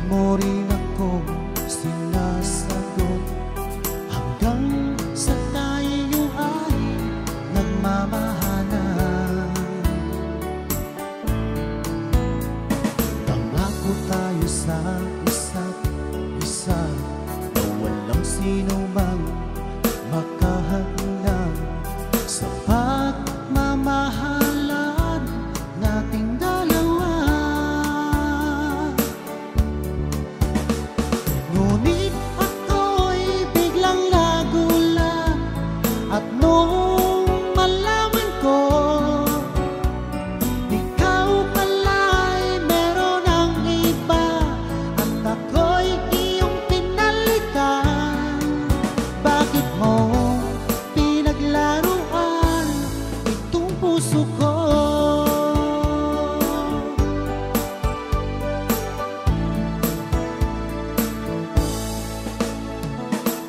mo rin akong sinasagot, hanggang sa tayo ay nagmamahalan. Pangako tayo sa isa't isa na walang sino mang makahadlang sa pagmamahalan nating dalawa. Ngunit ako'y biglang nagulat at nung malaman ko ikaw pala'y meron ng iba at ako'y iyong pinalitan. Bakit mo pinaglaruan itong puso ko?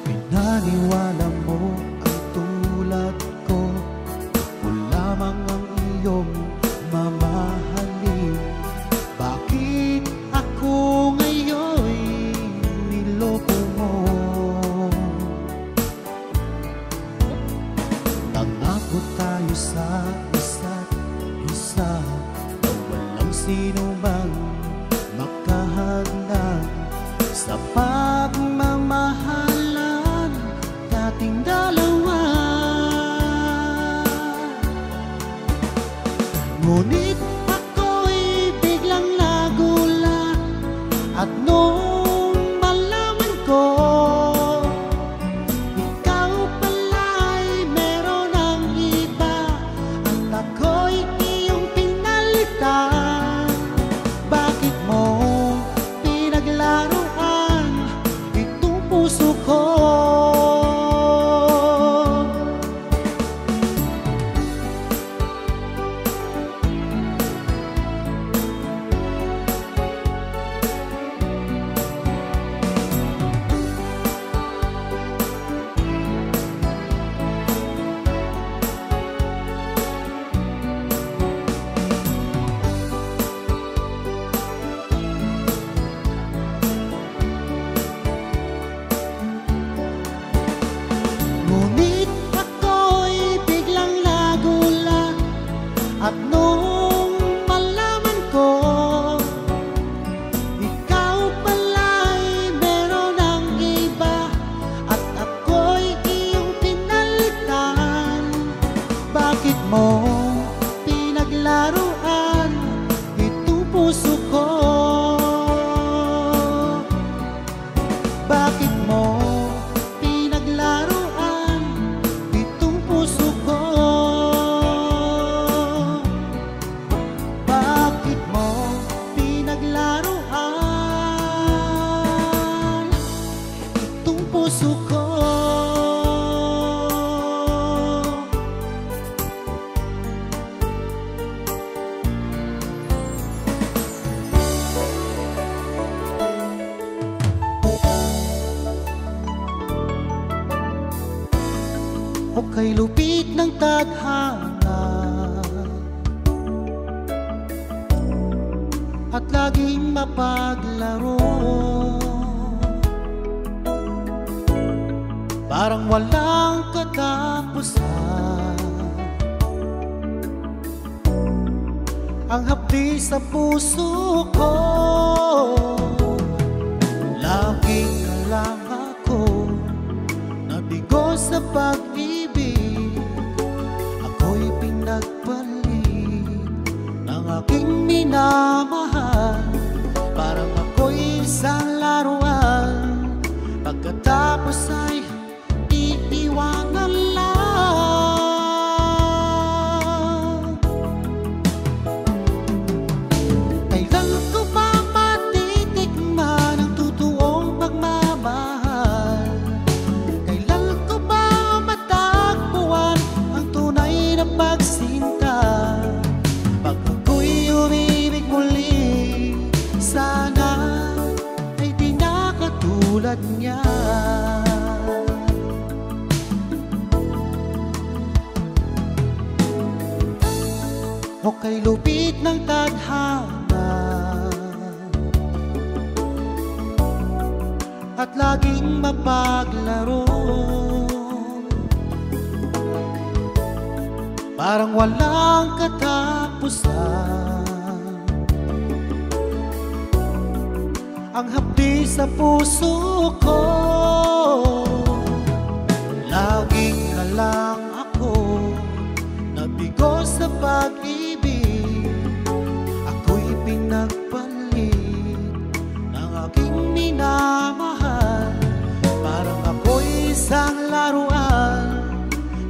Pinaniwala mo ang tulad ko, o lamang ang iyong mamahalin. Bakit ako ngayon'y niloko mo? Nangako tayo sa isa't isa na walang sino mang makahadlang sa pagmamahalan nating dalawa. Ngunit ako'y biglang nagulat at nung malaman ko ikaw pala'y meron ng iba at ako'y iyong pinalitan. Bakit mo pinaglaruan itong puso ko? Ngunit ako'y biglang nagulat at nung malaman ko ikaw pala'y meron ng iba at ako'y iyong pinalitan. Bakit mo pinaglaruan itong puso ko? Bakit mo pinaglaruan itong puso ko? Bakit mo pinaglaruan itong puso ko? O kay lupit ng tadhana at laging mapaglaro, parang walang katapusan ang hapdi sa puso ko. Laging ka lang ako, nabigo sa pag-ibig. Ako'y pinagpalit ng aking minamahal, parang ako'y isang laruan, pagkatapos ay iiwanan lang. Kailan ko ba matitikman ang totoong pagmamahal? Kailan ko ba matagpuan ang tunay na pagsinta? Pag ako'y umibig muli, sana ay di na katulad niya. O kay lupit ng tadhana at laging mapaglaro. Parang walang katapusan ang hapdi sa puso ko. Laging na lang ako nabigo sa pag-ibig. Ako'y pinagpalit ng aking minamahal. Parang ako'y isang laruan,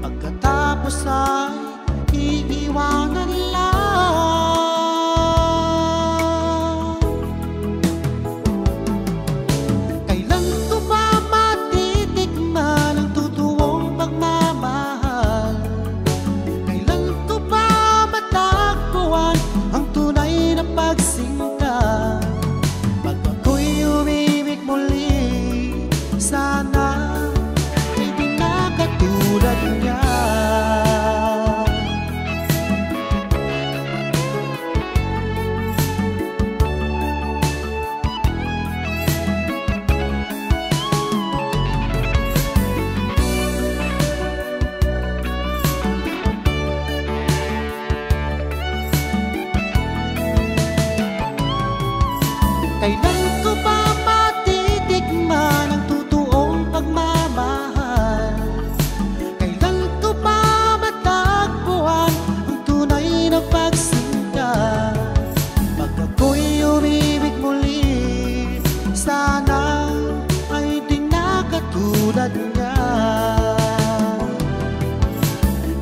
pagkatapos ay iiwanan lang. Kailan ko ba matitikman ang totoong pagmamahal? Kailan ko ba matagpuan ang tunay na pagsinta? Pag ako'y umibig muli, sana ay di na katulad niya. Kailan ko ba matitikman ang totoong pagmamahal? Kailan ko ba matagpuan ang tunay na pagsinta? Pag ako'y umibig muli, sana ay di na katulad niya.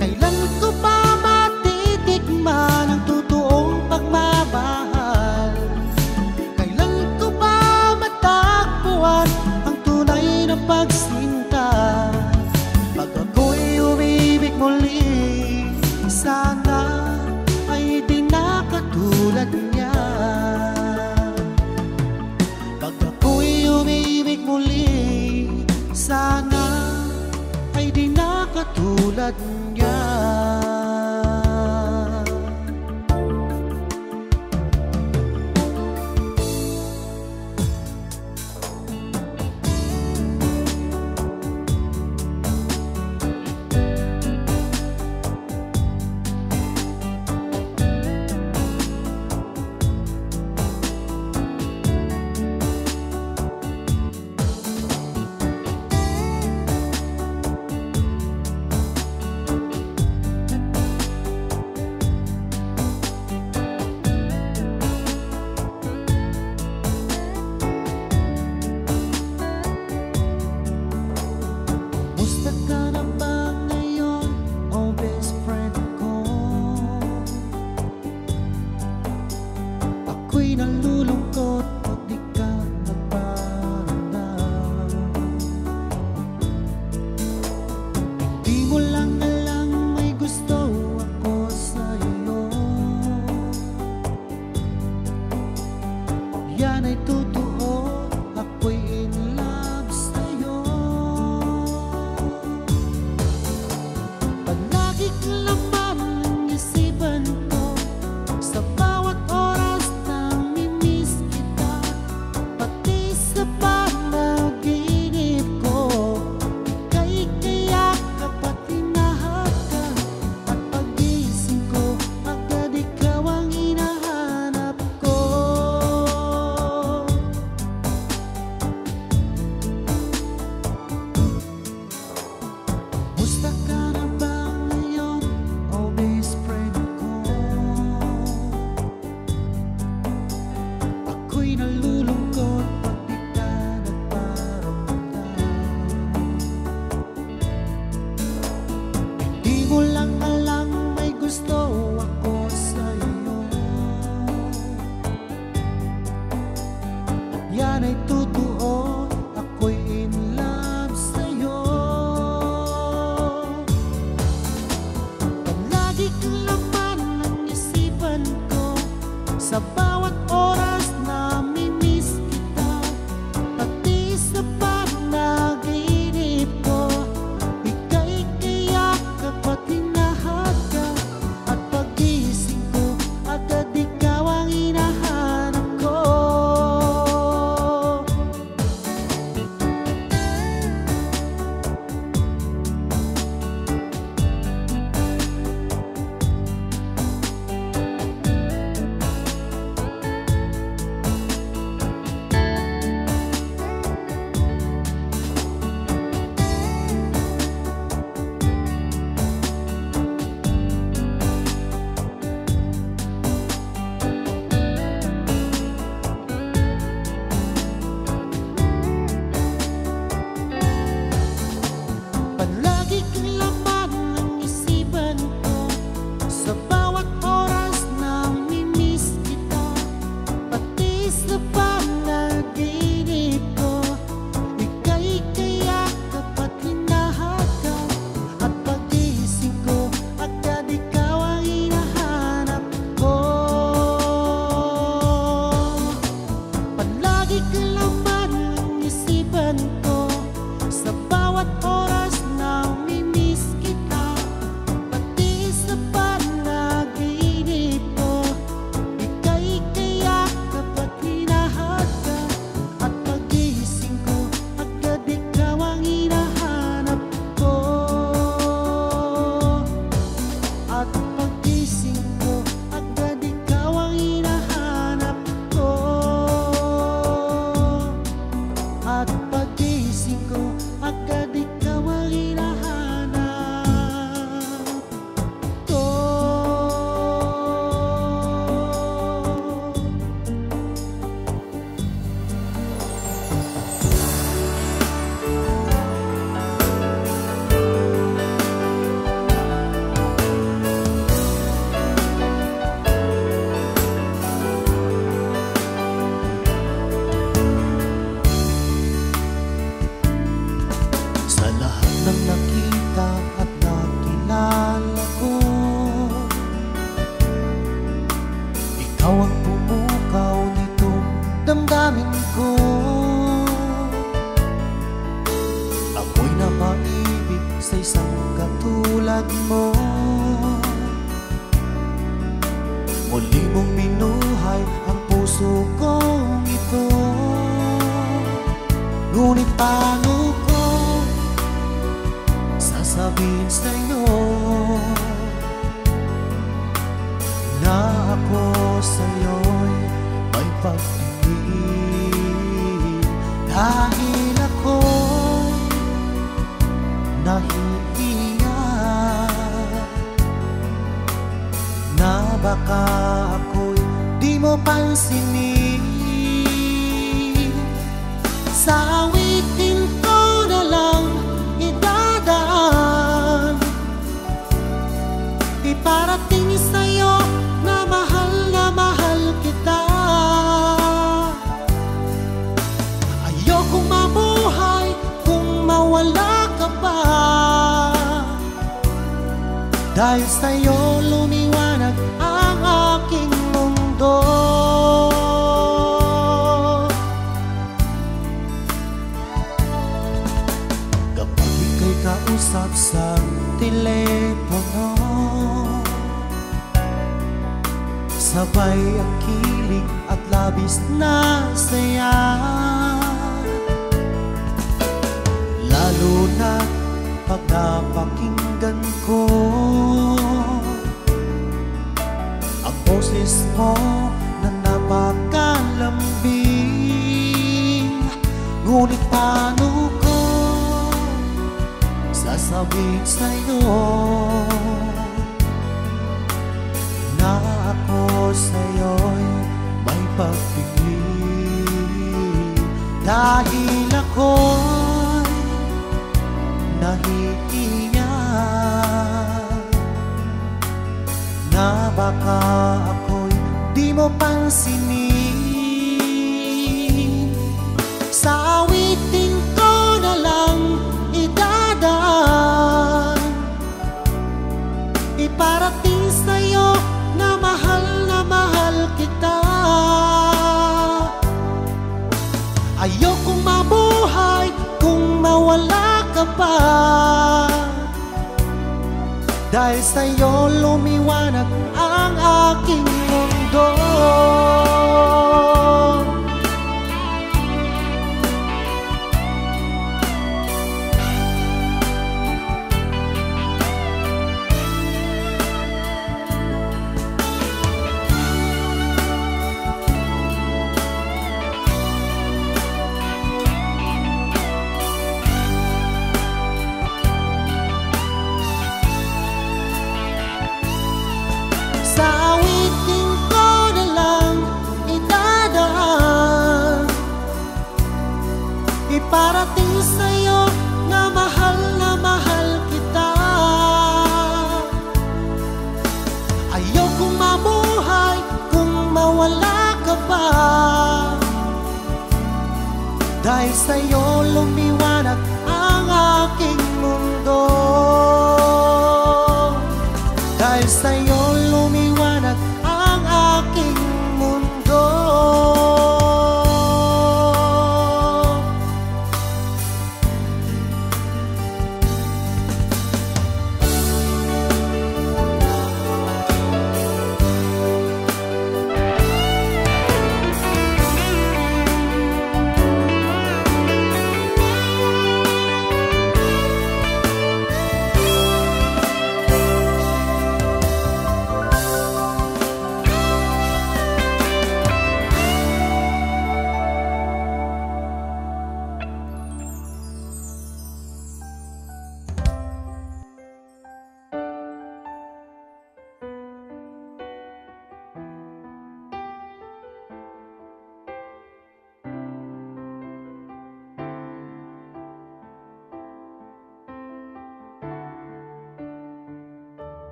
Kailan ko ba matitikman ang totoong pagmamahal? Ang tunay na pagsinta. Pag ako'y umibig muli, sana ay di na katulad niya. Pag ako'y umibig muli, sana ay di na katulad niya. ko. Ako'y napaibig sa isang katulad mo. Muli mong binuhay ang puso kong ito. Ngunit paano ko sasabihin sa'yo na ako sa'yo'y may pagtingin? Dahil ako'y nahihiya na baka ako'y di mo pansinin. Sa awitin ko na lang idadaan, iparating sa'yo na mahal kita. Ayokong mabuhay kung mawala ka pa, dahil sa'yo lumiwanag ang aking mundo. Kapag ika'y kausap sa telepono, sabay ang kilig at labis na saya. Lalo na pag napakinggan ko ang boses mo na napakalambing. Ngunit paano ko sasabihin sa'yo na ako sa'yo'y may pagtingin? Dahil ako'y nahihiya na baka ako'y di mo pansinin. Sa awitin ko na lang idadaan, iparating sa'yo na mahal kita. Ayokong mabuhay kung mawala ka pa, dahil sa'yo lumiwanag ang aking mundo. Sa awitin ko na lang idadaan, iparating sa'yo na mahal kita. Ayokong mabuhay kung mawala ka pa, dahil sa'yo lumiwanag ang aking mundo. Dahil sa'yo lumiwanag ang aking mundo.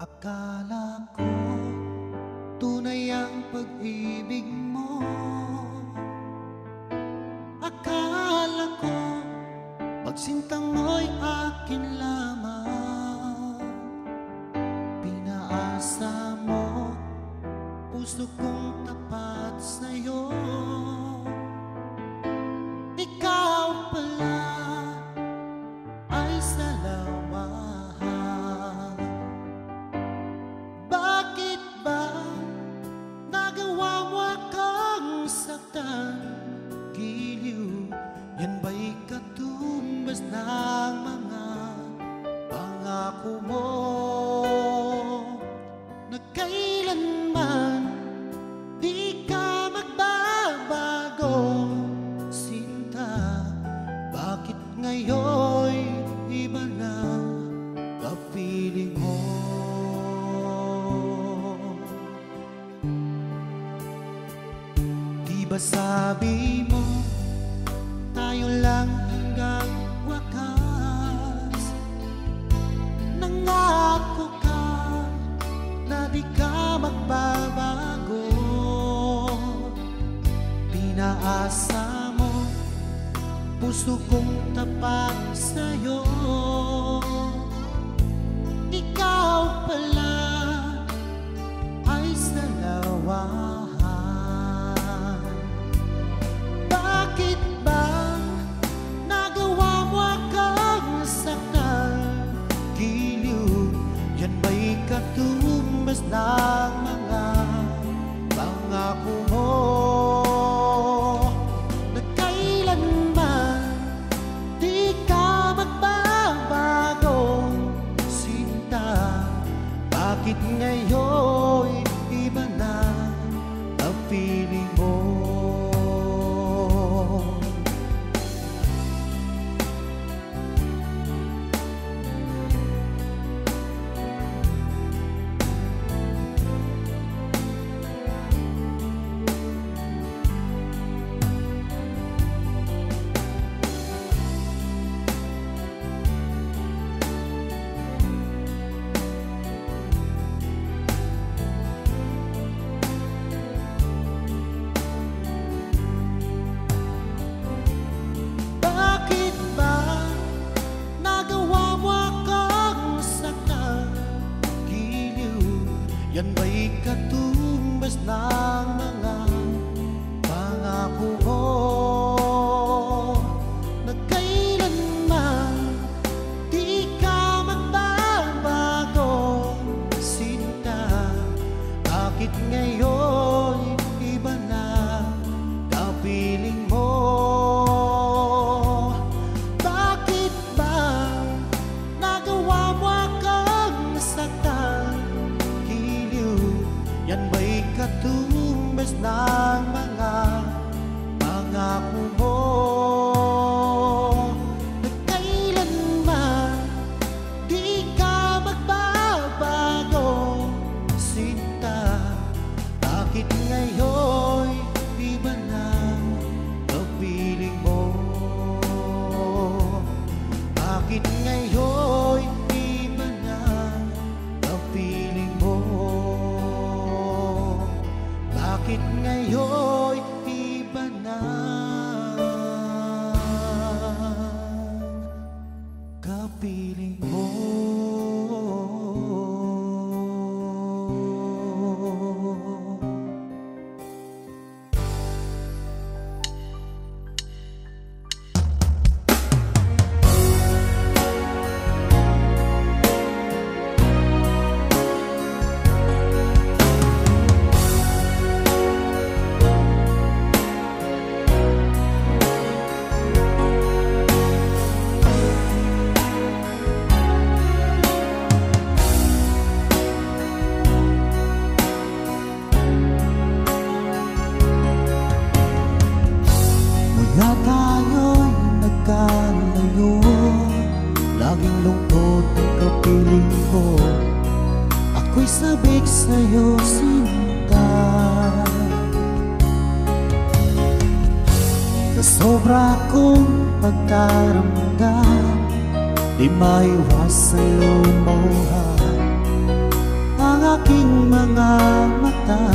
Akala ko tunay ang pag-ibig mo. Akala ko pagsintang mo'y akin lamang. Pinaasa mo puso kong tapat sa'yo. Ngayon lang hanggang wakas, nangako ka na di ka magbabago. Pinaasa mo puso kong tapat sa'yo. Ikaw pala ay salawahan. Bakit ba nagawa mo akong saktan? Giliw, yan ba'y katumbas ng mga pangako mo? Na kailanman di ka magbabago, sinta. Bakit ngayon iba na ang feeling mo? Yan ba'y katumbas ng mga pangako mo? Na kailanman di ka magbabago, sinta. Bakit ngayon iba na kapiling mo? Bakit ba nagawa mo akong nasaktan? Yan ba'y katumbas ng mga pangako mo? Na kailanman di ka magbabago, sinta. Bakit ngayon iba na ang feeling mo? Bakit ngayon iba na ang feeling mo? Bakit ngayon iba na kapiling mo? Na tayo'y nagkalayo, laging lungkot ang kapiling ko. Ako'y sabik sa'yo, sinta. Sa sobra kong pagkaramdam, di maiwasan lumuha ang aking mga mata.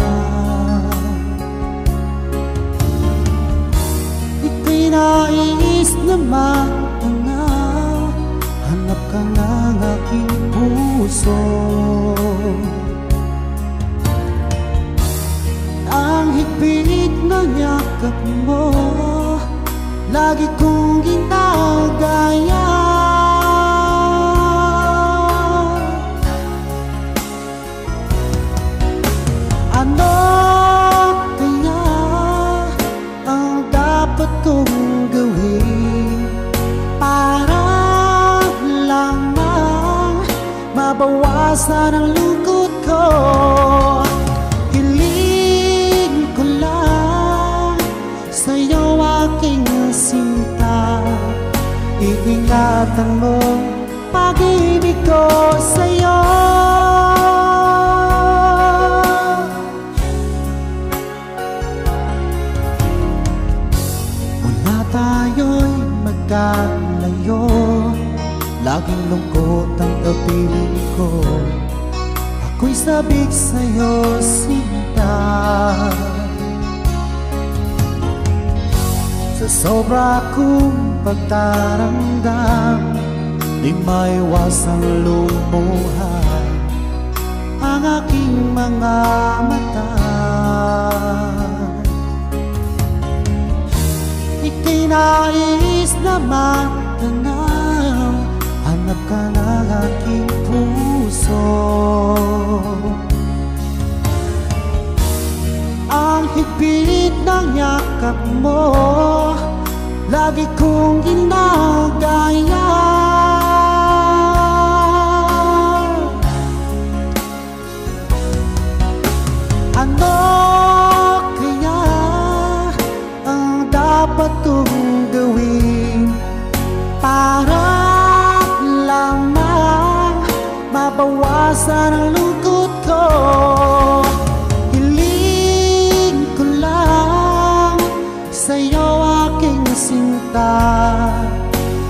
Nais na magtanaw, hanap ka ng aking puso. Ang higpit na yakap mo, lagi kong ginagaya. Ano kaya ang dapat kong gawin para lamang mabawasan ang lungkot ko? Hiling ko lang sa'yo, aking sinta. Iingatan mo pag-ibig ko sa'yo. Mula tayo'y magkalayo, laging lungkot ang kapiling ko. Ako'y sabik sa'yo, sinta. Sa sobra kong pagtaramdam, di maiwasang lumuha ang aking mga mata. Ika'y nais na matanaw, hanap ka ng aking puso. Ang higpit ng yakap mo, lagi kong ginagaya. Ano kaya ang dapat kong gawin para lamang mabawasan ang lungkot ko? Hiling ko lang sa'yo, aking sinta.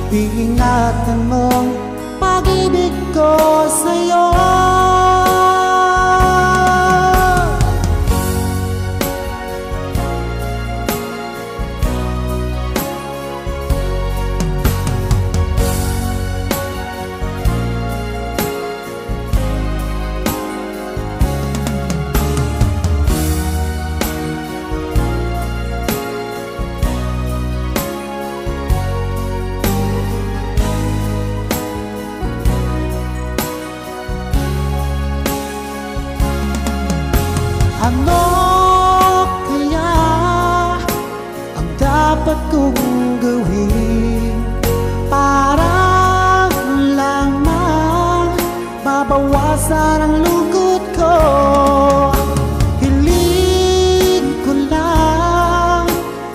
Iingatan mong pag-ibig ko sa'yo. Ano kaya ang dapat kong gawin para lamang mabawasan ang lungkot ko? Hiling ko lang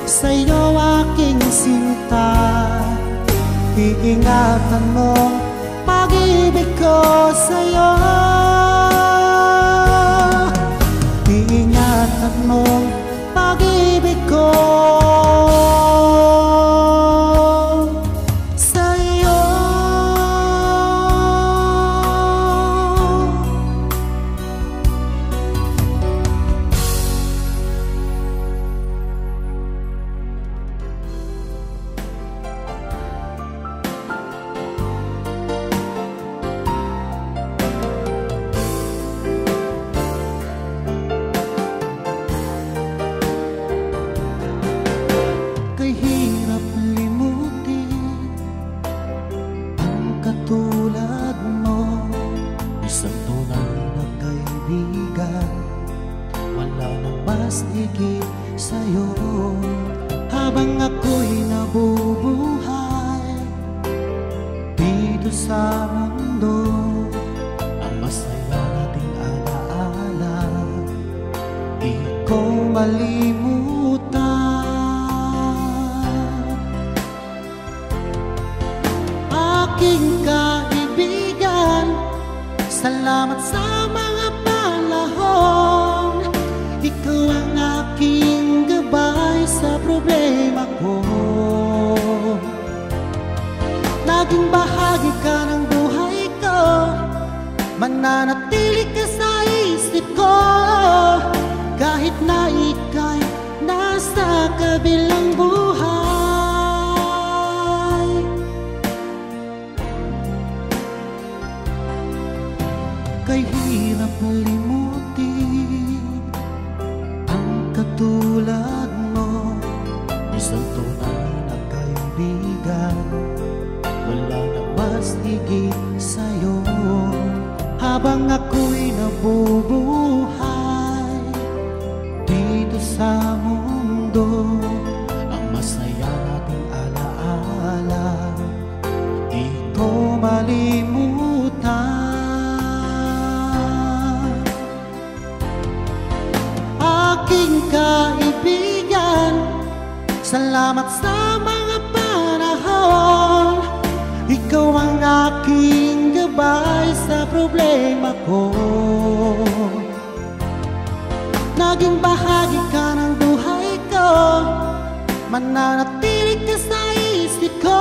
sa'yo, aking sinta. Iingatan mo pag-ibig ko sa'yo. Iingatan mo pag-ibig ko sa'yo. Hirap limutin ang katulad mo, isang tunay na kaibigan. Wala nang mas higit sa'yo. Habang ako'y nabubuhay dito sa mundo, ang masaya nating alaala di ko malimutan. Aking kaibigan, salamat sa mga panahon. Ikaw ang aking gabay sa problema ko. Naging bahagi ka ng buhay ko, mananatili ka sa isip ko. Kahit na ika'y nasa kabilang buhay. Kay hirap limutin ang katulad mo, isang tunay na kaibigan. Wala na mas higit sa'yo. Habang ako'y nabubuhay dito sa mundo, ang masaya nating alaala di ko malimutan. Aking kaibigan, salamat sa mga panahon. Ikaw ang aking gabay sa problema ko. Naging bahagi ka ng buhay ko, mananatili ka sa isip isip ko,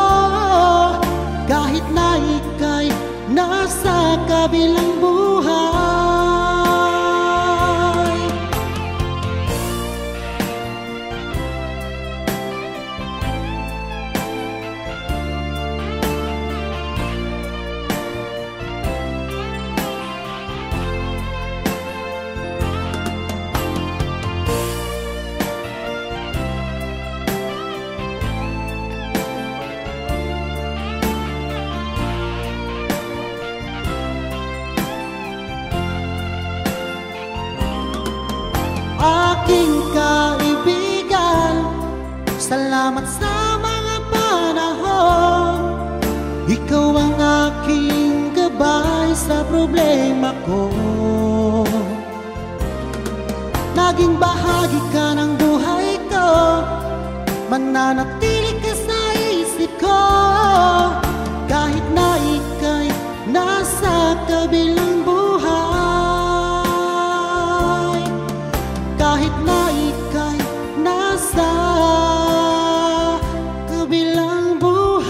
kahit na ika'y nasa kabilang buhay. Aking kaibigan, salamat sa mga panahon. Ikaw ang aking gabay sa problema ko. Naging bahagi ka ng buhay ko, mananatili ka sa isip ko, kahit na ika'y nasa kabilang buhay. Kahit na ika'y nasa kabilang buhay.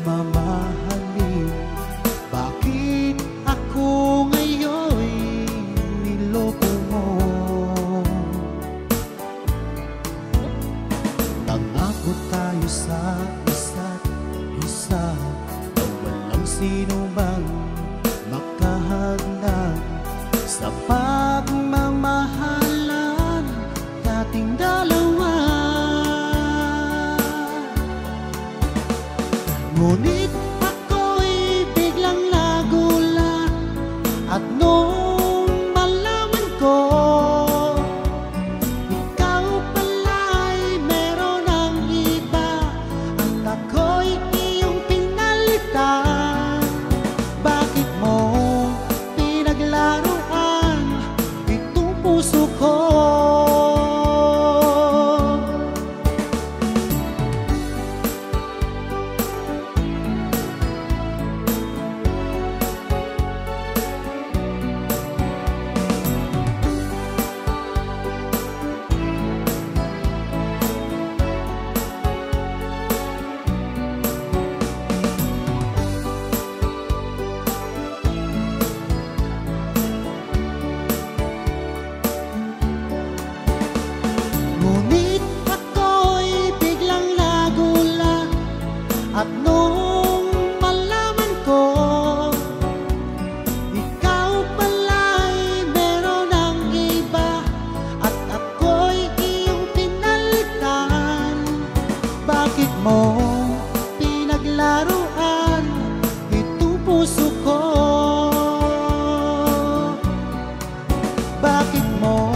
mamahalin. Bakit ako ngayon'y niloko mo? Nangako tayo sa isa't isa na walang sino mang makahadlang sa pagmamahalan nating dalawa. Ngunit ako'y biglang nagulat at nung malaman ko ikaw pala'y meron ng iba at ako'y iyong pinalitan. Bakit mo pinaglaruan itong puso ko? Ngunit ako'y biglang nagulat at nung malaman ko ikaw pala'y meron ng iba at ako'y iyong pinalitan. Bakit mo pinaglaruan itong puso ko? Bakit mo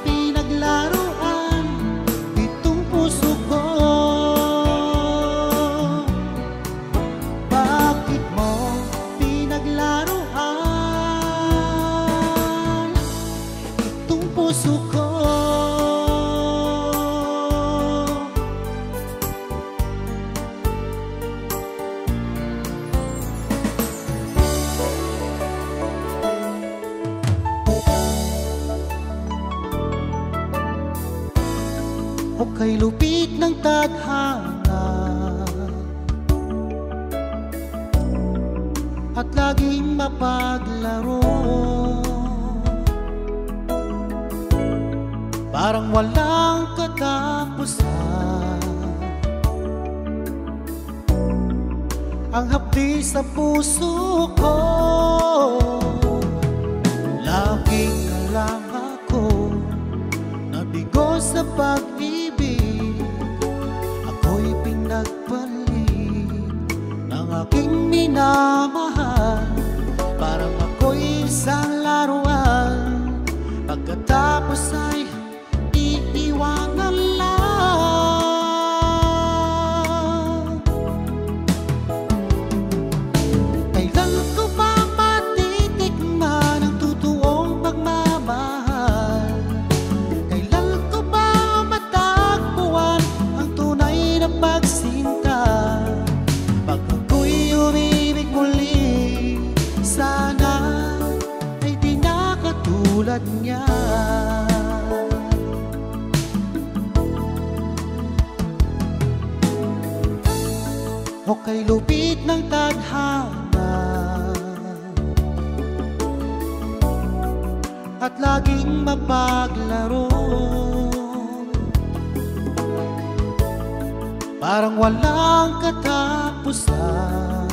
pinaglaruan itong puso ko? Bakit mo pinaglaruan itong puso ko? O kay lupit ng tadhana at laging mapaglaro, parang walang katapusan ang hapdi sa puso ko. Laging ka lang ako, nabigo sa pag-ibig. Ako'y pinagpalit ng aking minamahal. Parang ako'y isang laruan, pagkatapos ay iiwanan lang. Kailan ko ba matitikman ang totoong pagmamahal? Kailan ko ba matagpuan ang tunay na pagsinta? Pag ako'y umibig muli, sana ay di na katulad niya. O kay lupit ng tadhana at laging mapaglaro, parang walang katapusan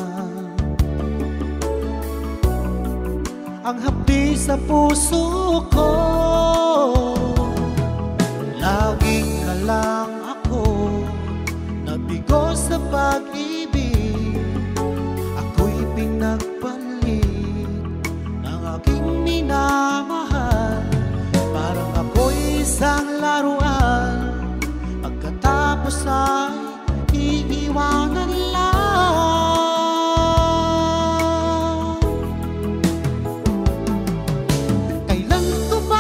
ang hapdi sa puso ko. Laging ka lang ako, nabigo sa pag-ibig. Ako'y pinagpalit ng aking minamahal. Parang ako'y isang laruan, pagkatapos ay iiwanan lang. Kailan ko ba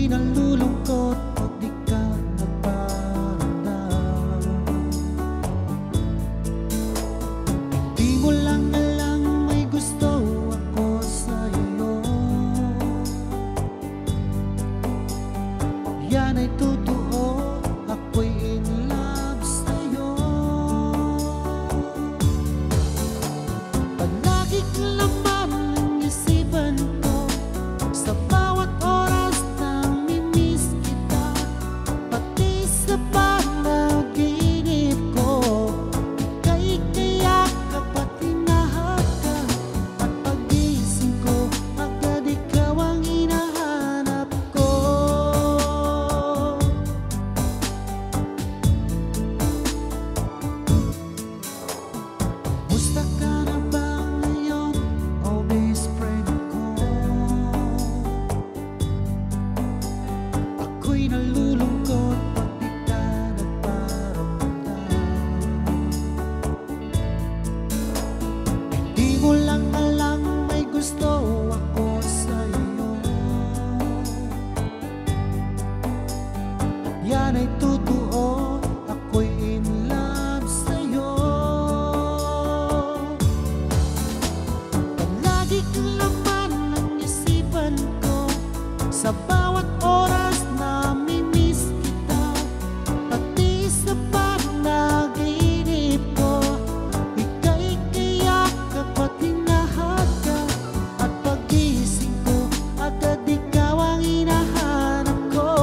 Ako'y nalulungkot pag di ka nagparamdam. Di mo lang alam may gusto ako sa'yo. Yan ay totoo, ako'y in love sa'yo. Palagi kang laman ng isipan ko, sa bawat oras nang mimiss kita, pati sa panaginip ko. Ika'y kayakap at hinahatak, at pagising ko agad ikaw ang hinahanap ko. Musta ka na ba ngayon, oh best friend ko? Ako'y nalulungkot pag di ka nagparamdam. Hindi mo lang alam may gusto ako sa'yo. Yan ay totoo, ako'y in love sa'yo. Palagi kang laman ng isipan ko, sa bawat oras na mimiss kita, pati sa panaginip ko. Ika'y kayakap at hinahatak, at pagising ko agad ikaw ang hinahanap ko.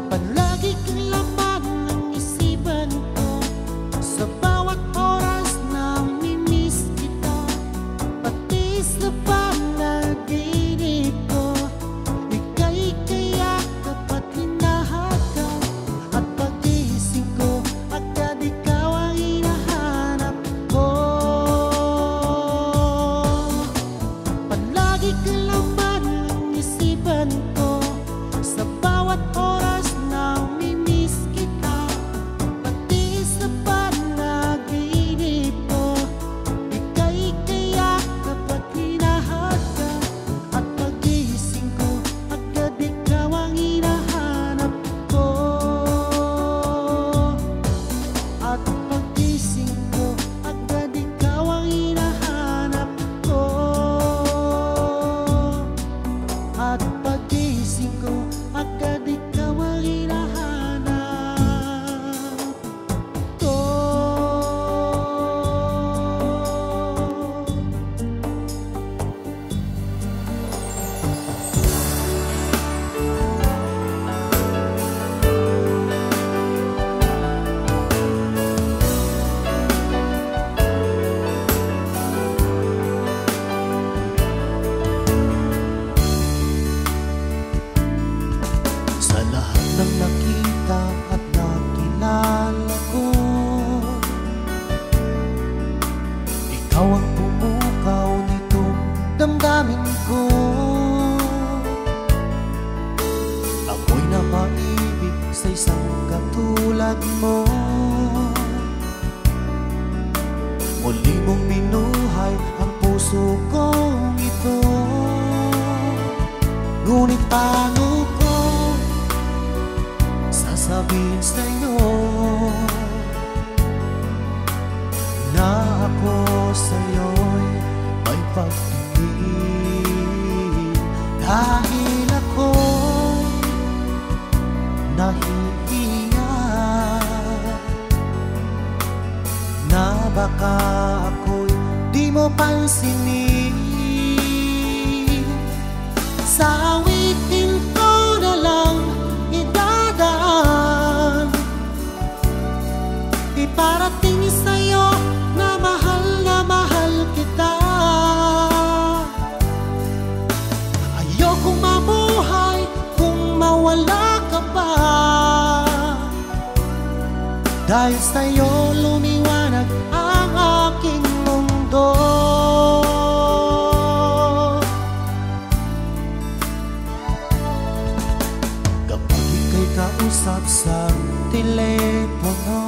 Palagi kang laman ng isipan ko, sa bawat oras na mimiss kita, pati sa panaginip ko. Ika'y kayakap at hinahatak, at pagising ko agad ikaw ang hinahanap ko. Palagi kang laman ng isipan ko, sa bawat oras na mimiss kita, pati sa panaginip ko. Ika'y kayakap at hinahatak, at pagising ko agad ikaw ang hinahanap ko. At pagising ko agad ikaw ang hinahanap ko. At pagising ko agad ikaw ang hinahanap ko. Sa lahat ng nakita at nakilala ko, ikaw ang pumukaw nitong damdamin ko. Ako'y napaibig sa isang katulad mo. Muli mong binuhay ang puso kong ito. Ngunit paano ko sasabihin sa'yo na ako sa'yo'y may pagtingin? Dahil ako'y nahihiya na baka ako'y di mo pansinin. Sa awitin ko na lang idadaan, iparating sa'yo na mahal kita. Dahil sa'yo lumiwanag ang aking mundo. Kapag ika'y kausap sa telepono,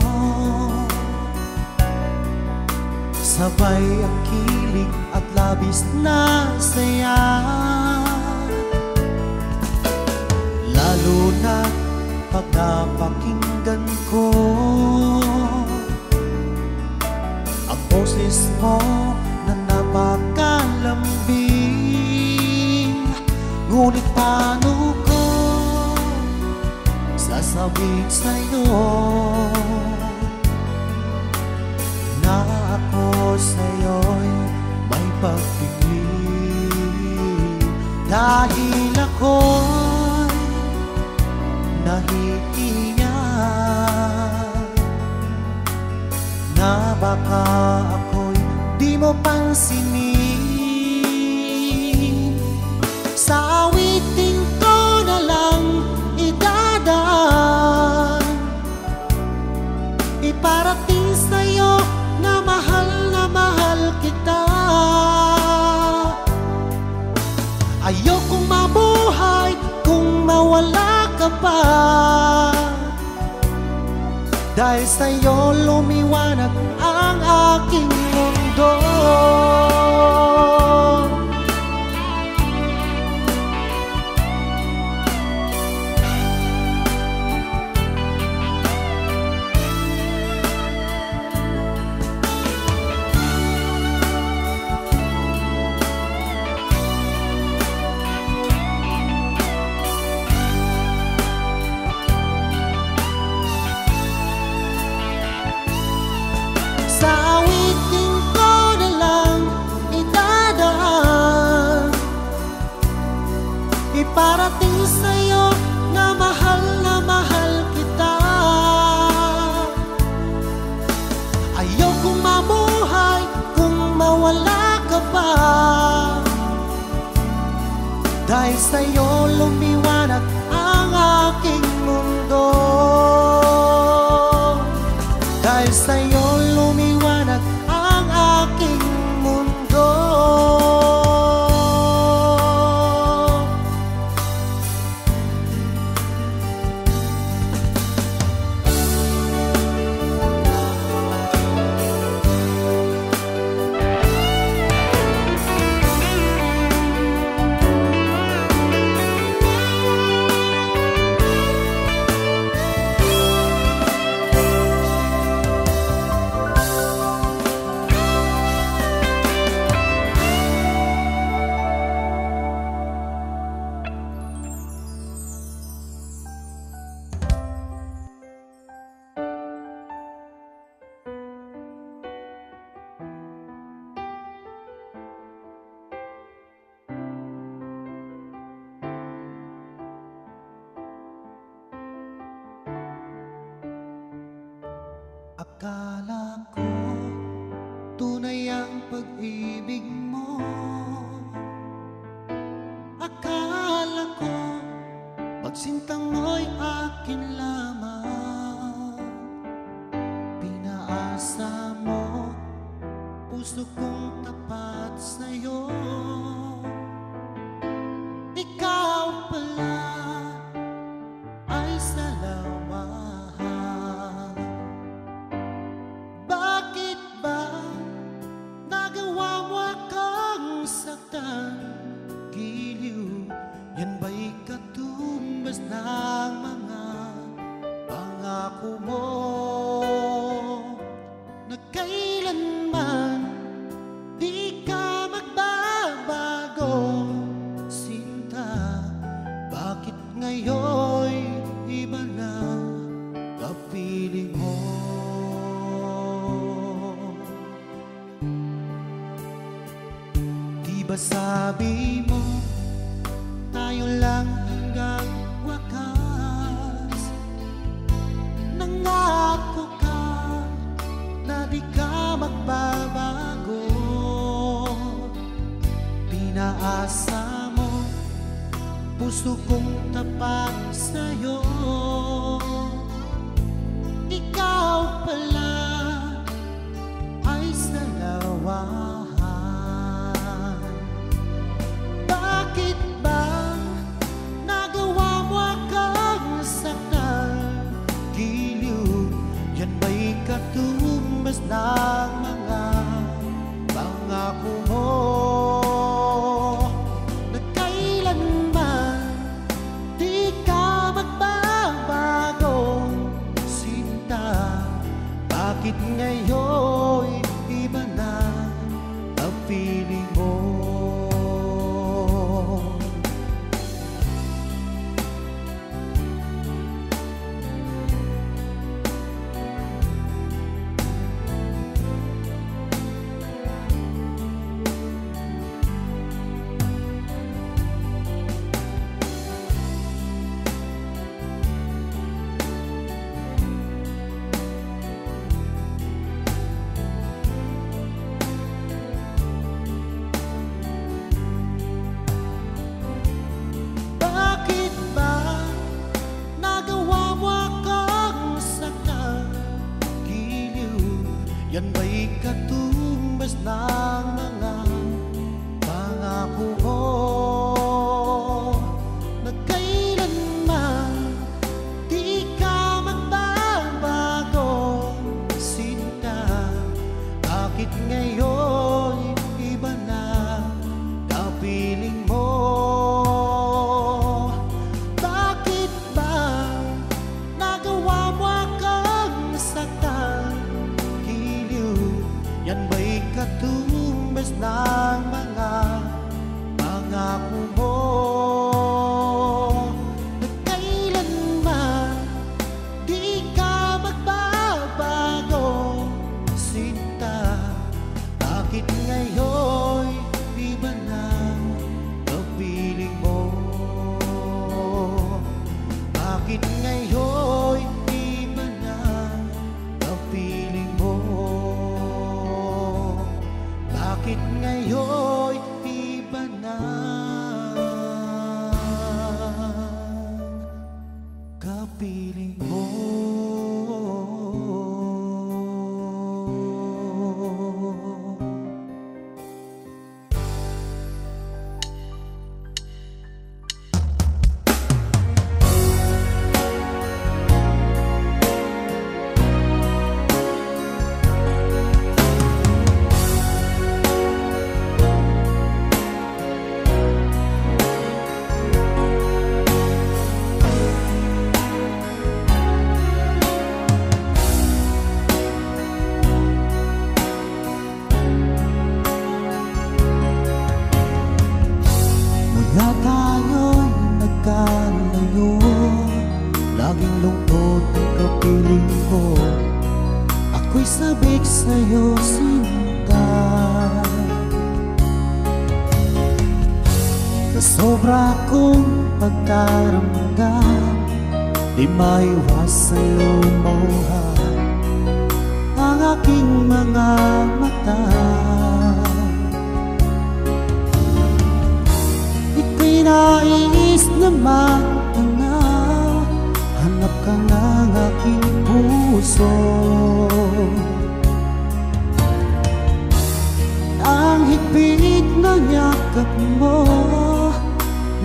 sabay ang kilig at labis na saya. Lalo na pag napakinggan ko ang boses mo na napakalambing. Ngunit paano ko sasabihin sa'yo na ako sa'yo'y may pagpipili? Dahil ako'y nahihiyan na baka ako'y di mo pansinin. Sa awiting ko na lang idadaan, iparating sa'yo na mahal kita. Ayokong mabuhay kung mawala ka pa, dahil sa'yo lumiwanag ang aking mundo. Sa awiting ko na lang idadaan, iparating sa'yo na mahal kita. Ayokong mabuhay kung mawala ka pa, dahil sa'yo lumiwanag ang aking mundo. Dahil sa'yo lumiwanag ang aking mundo. Akala ko tunay ang pag-ibig mo. Akala ko pagsintang mo'y akin lamang. Pinaasa mo puso kong tapat sa'yo. Ikaw pala ay salawahan. Bakit ba nagawa mo akong saktan? Giliw, yan ba'y katumbas ng mga pangako mo na kailanman di ka magbabago? Sinta, bakit ngayon'y iba na kapiling mo? Di ba sabi mo tayo lang hanggang wakas? Nangako ka na di ka magbabago. Pinaasa mo puso kong tapat sa'yo. Ikaw pa Yan ba'y katumbas ng mga pangako mo na kailanman di ka magbabago, sinta? Bakit ngayon iba na kapiling mo? Bakit ba nagawa mo akong nasaktan? Yan ba'y katumbas ng mga pangako mo na kailanman di ka magbabago, sinta? Bakit ngayon iba na kapiling mo? Bakit ngayon iba na kapiling mo? Bakit ngayon iba na kapiling mo? Mula tayo'y nagkalayo, laging lungkot ang kapiling ko. Ako'y sabik sa'yo, sinta. Sa sobra kong pagkaramdam, di maiwasan lumuha ang aking mga mata. Nais na magtanaw, hanap ka ng aking puso. Ang higpit ng yakap mo,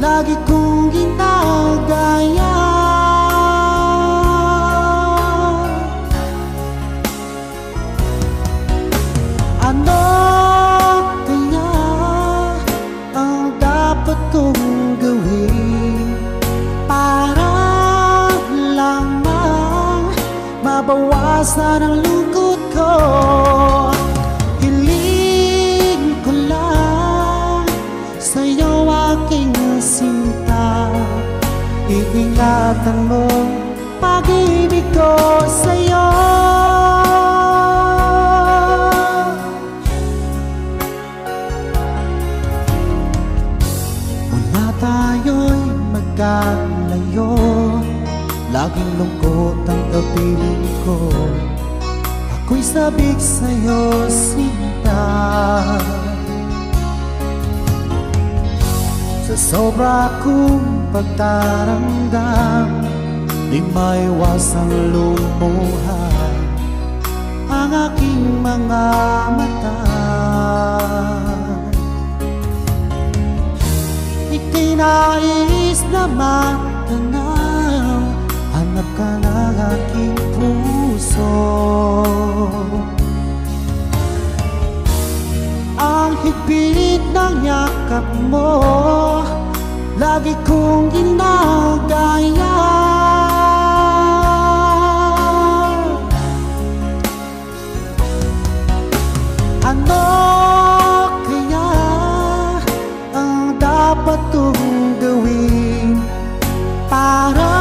lagi kong ginagaya. Ano kaya ang dapat kong gawin para lamang mabawasan ang lungkot ko? Hiling ko lang sa'yo, aking sinta. Iingatan mo pag-ibig ko sa'yo. Tayo'y magkalayo, laging lungkot ang kapiling ko. Ako'y sabik sa'yo, sinta. Sa sobra kong pagtaramdam, di maiwasang lumuha ang aking mga mata. Nais na magtanaw, hanap ka ng aking puso. Ang higpit ng yakap mo, lagi kong ginagaya. Ano kaya ang dapat kong gawin para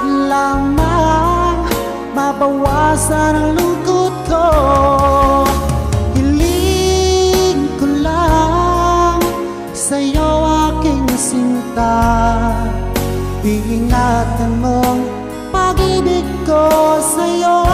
lamang mabawasan ang lungkot ko? Hiling ko lang sa'yo, aking sinta. Iingatan mong pag-ibig ko sa'yo.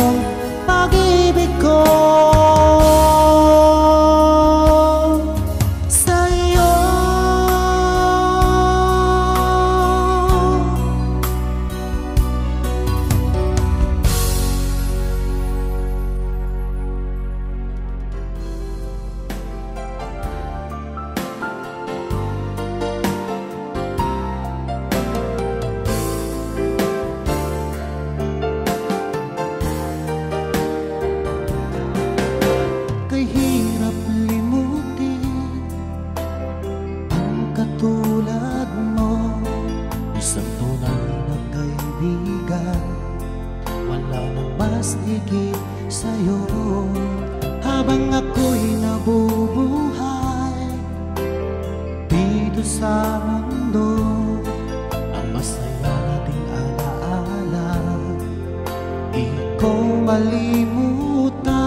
tong pag-ibig ko sa'yo. Kay hirap limutin ang katulad mo, isang tunay na kaibigan. Wala nang mas higit sa'yo. Habang ako'y nabubuhay dito sa mundo, ang masaya nating alaala di ko malimutan.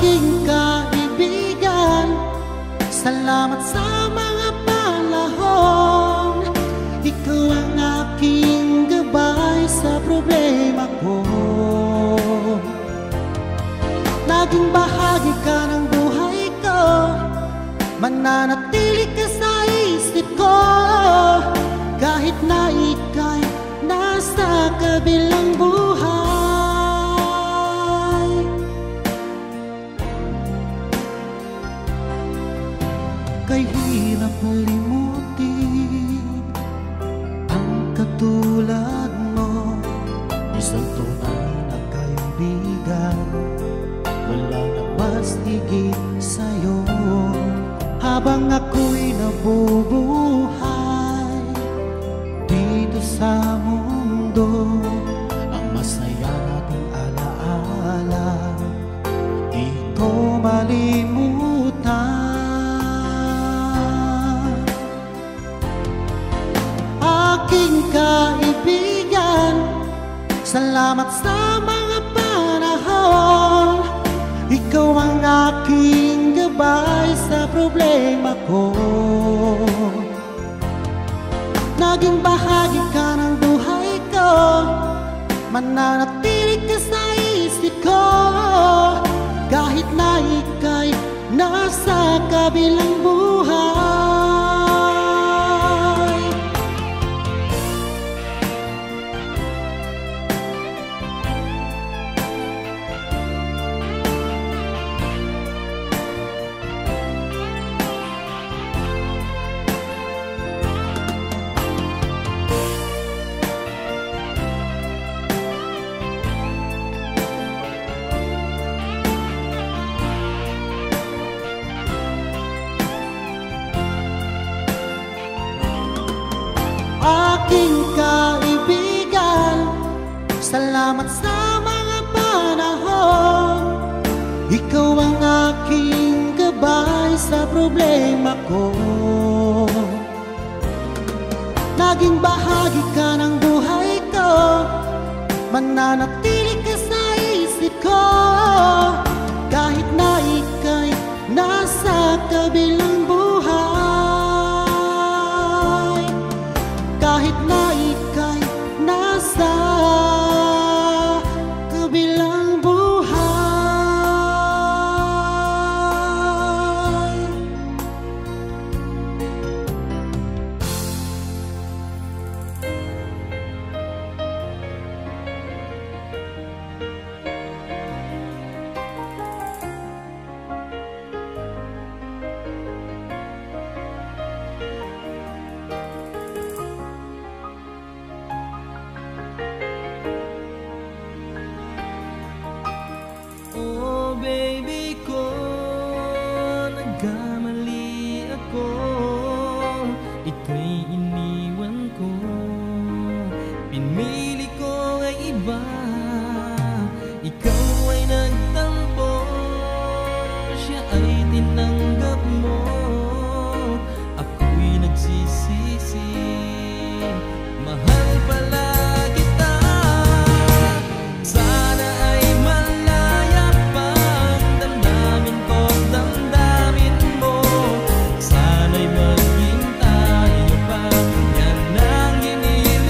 Aking kaibigan, salamat sa mga panahon. Ikaw ang aking gabay sa problema ko. Naging bahagi ka ng buhay ko, mananatili ka sa isip ko, kahit na ika'y nasa kabilang buhay. Kay hirap limutin ang katulad mo, isang tunay na kaibigan. Wala na mas higit sa'yo. Habang ako'y nabubuhay dito sa mundo, ang masaya nating alaala di ko malimutan. Aking kaibigan, salamat sa mga panahon. Ikaw ang aking gabay sa problema ko. Naging bahagi ka ng buhay ko, mananatili ka sa isip ko, kahit na ika'y nasa kabilang buhay. Aking kaibigan, salamat sa mga panahon. Ikaw ang aking gabay sa problema ko. Naging bahagi ka ng buhay ko, mananatili ka sa isip ko, kahit na ika'y nasa kabilang buhay. Kahit na ika'y nasa kabilang buhay. Oh baby ko, nagkamali ako. Ika'y iniwan ko, pinili ko ay iba. Ikaw ay nagtampo, siya ay tinanggap mo. Ako'y nagsisisi, mahal pala kita. Sana ay malaya pang damdamin ko, damdamin mo. Sana'y maging tayo pa, yan ang hiniling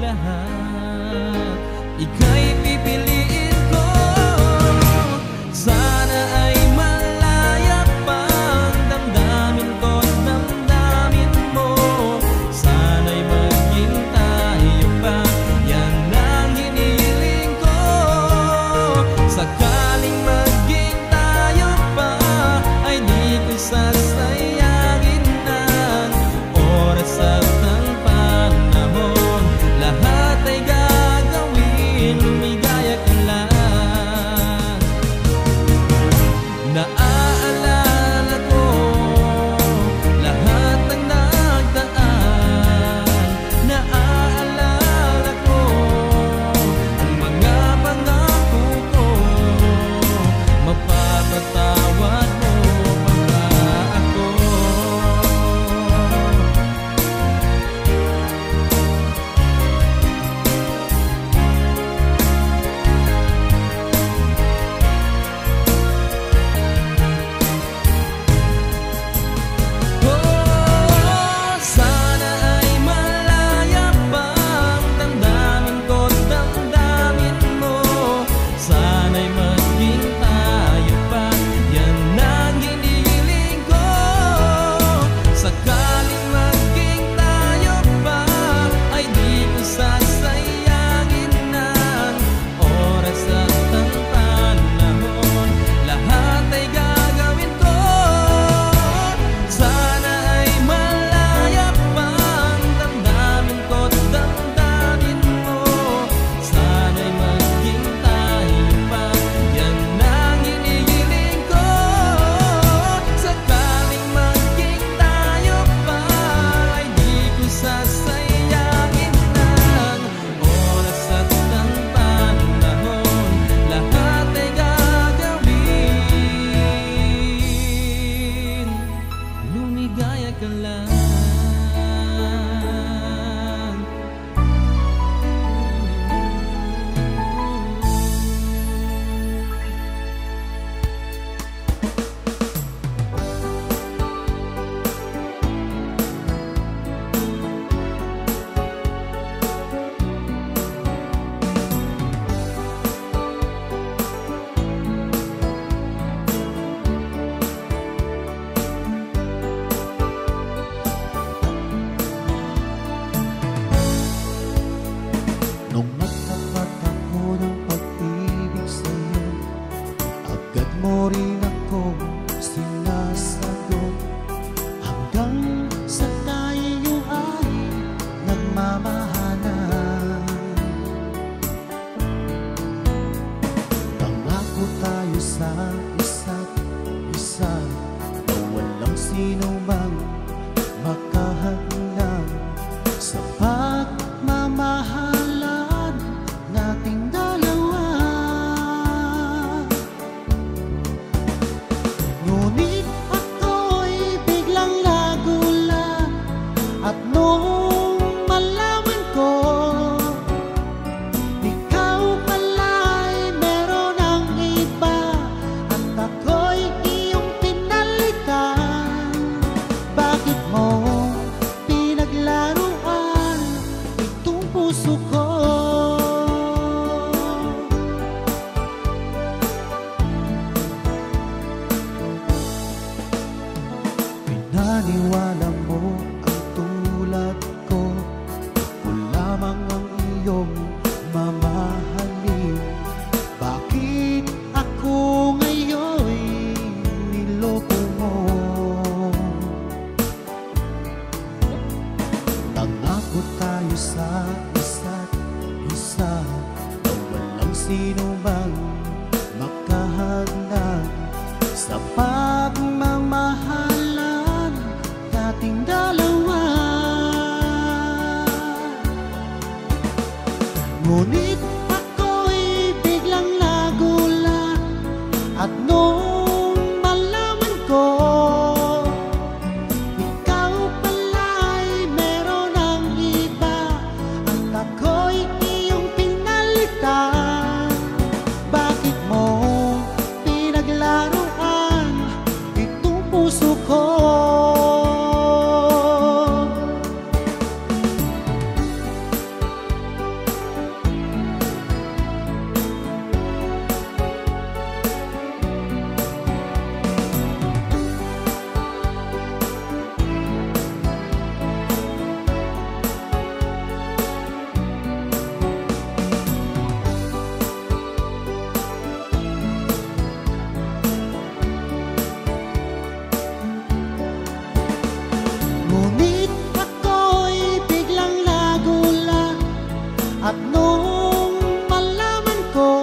lahat, ika'y pipiliin ko. Sana ay malaya pang damdamin ko't damdamin mo. Sana'y maging tayo pa, yan ang hinihiling ko. Sakaling maging tayo pa, ay di ko sasayangin ng oras at ang panahon. Lahat ay gagawin, lumigaya ka lang. Naaalala ko lahat ng nagdaan. Naaalala ko ang mga pangako ko. Mapapatawad mo ba ako? Sana ay malaya pang damdamin ko't damdamin mo. Sana'y maging tayo pa, yan ang hinihiling ko. Sakaling maging tayo pa, ay di ko sasayangin ng oras at ang panahon. Lahat ay gagawin ko. Sana ay malaya pang damdamin ko't damdamin mo. Sana'y maging tayo pa, yan ang hinihiling ko. Sakaling maging tayo pa, ay di ko sasayangin ng oras at ang panahon. Lahat ay gagawin, lumigaya ka lang. Nung nagtapat ako ng pag-ibig sa'yo, agad mo rin akong sinasagot. Hanggang sa tayo ay nagmamahalan, pangako tayo sa isa't isa, na walang sino mang makahadlang sa pagmamahalan nating dalawa. Ngunit ako'y biglang nagulat, at nung malaman ko ikaw pala'y meron ng iba, at ako'y iyong pinalitan. Bakit mo pinaglaruan itong puso ko? Pinaniwala mo ang tulad ko, ko lamang ang iyong mamahalin. Bakit ako ngayon'y niloko mo? Nangako tayo sa isa't isa, na walang sino mang makahadlang sa pagmamahalan nating dalawa. Ngunit ako'y biglang nagulat, at nung malaman ko ikaw pala'y meron ng iba, at ako'y iyong pinalitan. Bakit mo pinaglaruan itong puso ko? At nung malaman ko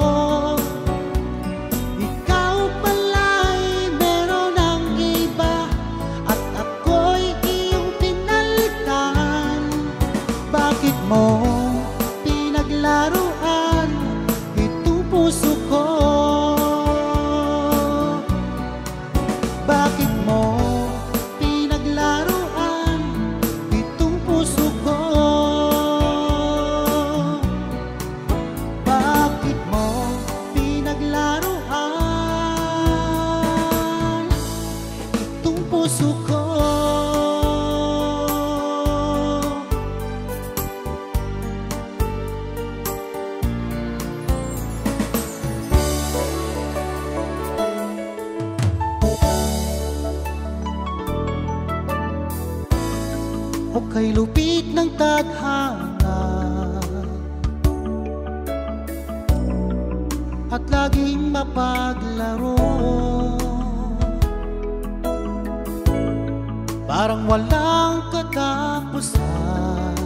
ikaw pala'y meron ng iba, at ako'y iyong pinalitan, bakit mo pinaglaruan itong puso ko? Bakit mo pinaglaruan itong puso ko? Bakit mo pinaglaruan itong puso ko? O kay lupit ng tadhana at laging mapaglaro, parang walang katapusan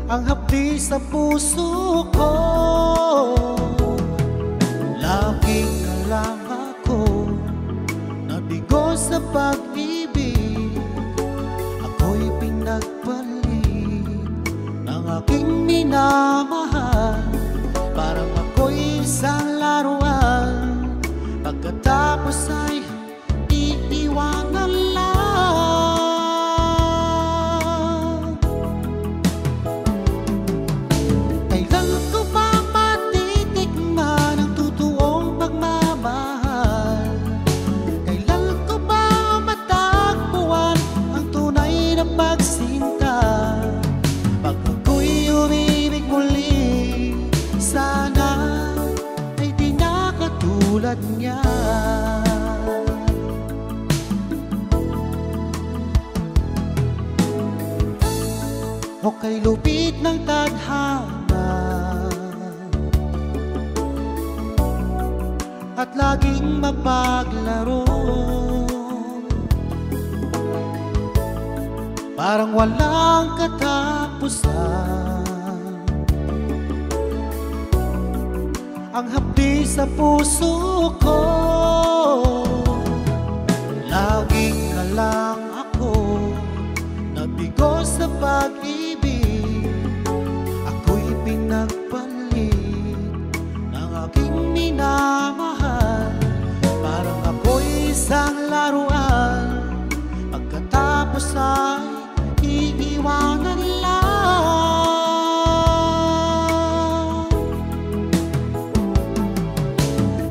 ang hapdi sa puso ko. Lagi ka lang ako, nabigo sa pag-ibig, ako'y pinagpalit ng aking minamahal. Parang ako'y isang laruan, pagkatapos ay iiwanan lang. Kailan ko ba matitikman ang totoong pagmamahal? Kailan ko ba matagpuan ang tunay na pagsinta? Pag ako'y umibig muli, sana ay di na katulad niya. O kay lupit ng tadhana at laging mapaglaro, parang walang katapusan ang hapdi sa puso ko. Lagi ka lang ako, nabigo sa pag-ibig, ako'y pinagpalit ng aking minamahal. Parang ako'y isang laruan, pagkatapos ay iiwanan lang.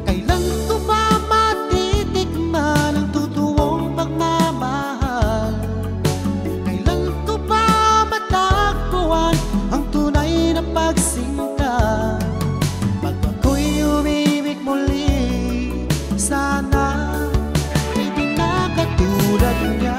Kailan ko ba matitikman ang totoong pagmamahal? Kailan ko ba matagpuan ang tunay na pagsinta? Pag ako'y umibig muli, sana ay di na katulad niya.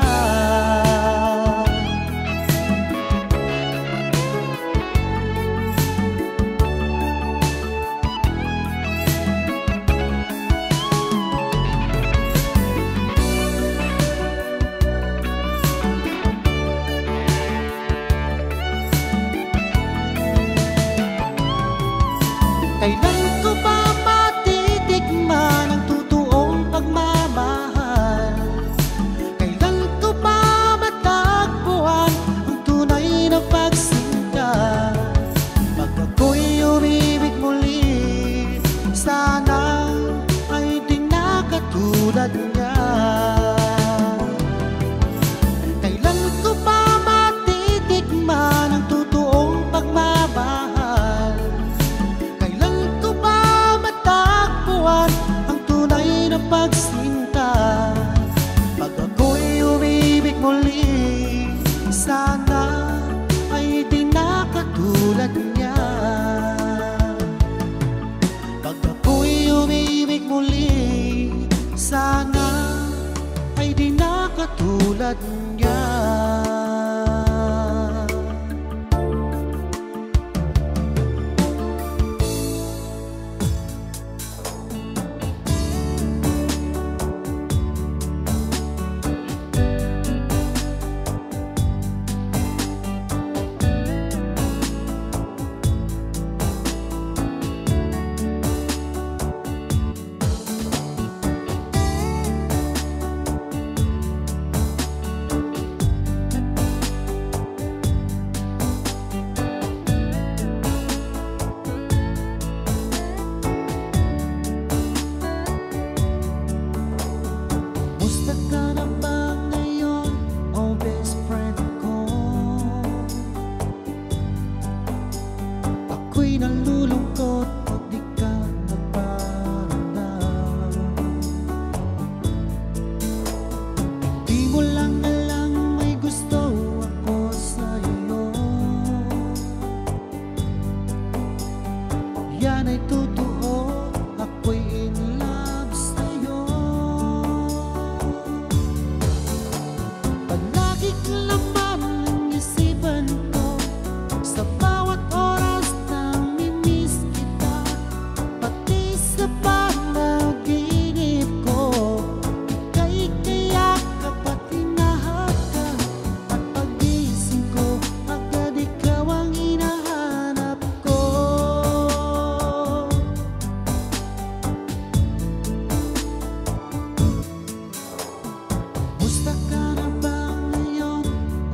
Kailan ko ba matitikman ang totoong pagmamahal? Kailan ko ba matagpuan ang tunay na pagsinta? Pag ako'y umibig muli, sana ay di na katulad niya. Kailan ko ba matitikman ang totoong pagmamahal? Kailan ko ba matagpuan ang tunay na pagsinta? Pag ako'y umibig muli, sana ay di na katulad niya. Pag ako'y umibig muli, sana ay di na katulad niya. Ako'y nalulungkot pag di ka nagparamdam. Di mo lang alam may gusto ako sa'yo. Yan ay totoo, ako'y in love sa'yo. Palagi kang laman ng isipan ko, sa bawat oras namimiss kita. Pati sa panaginip ko, ika'y kayakap at hinahatak. At pagising ko, agad ikaw ang hinahanap ko. Musta ka na ba ngayon,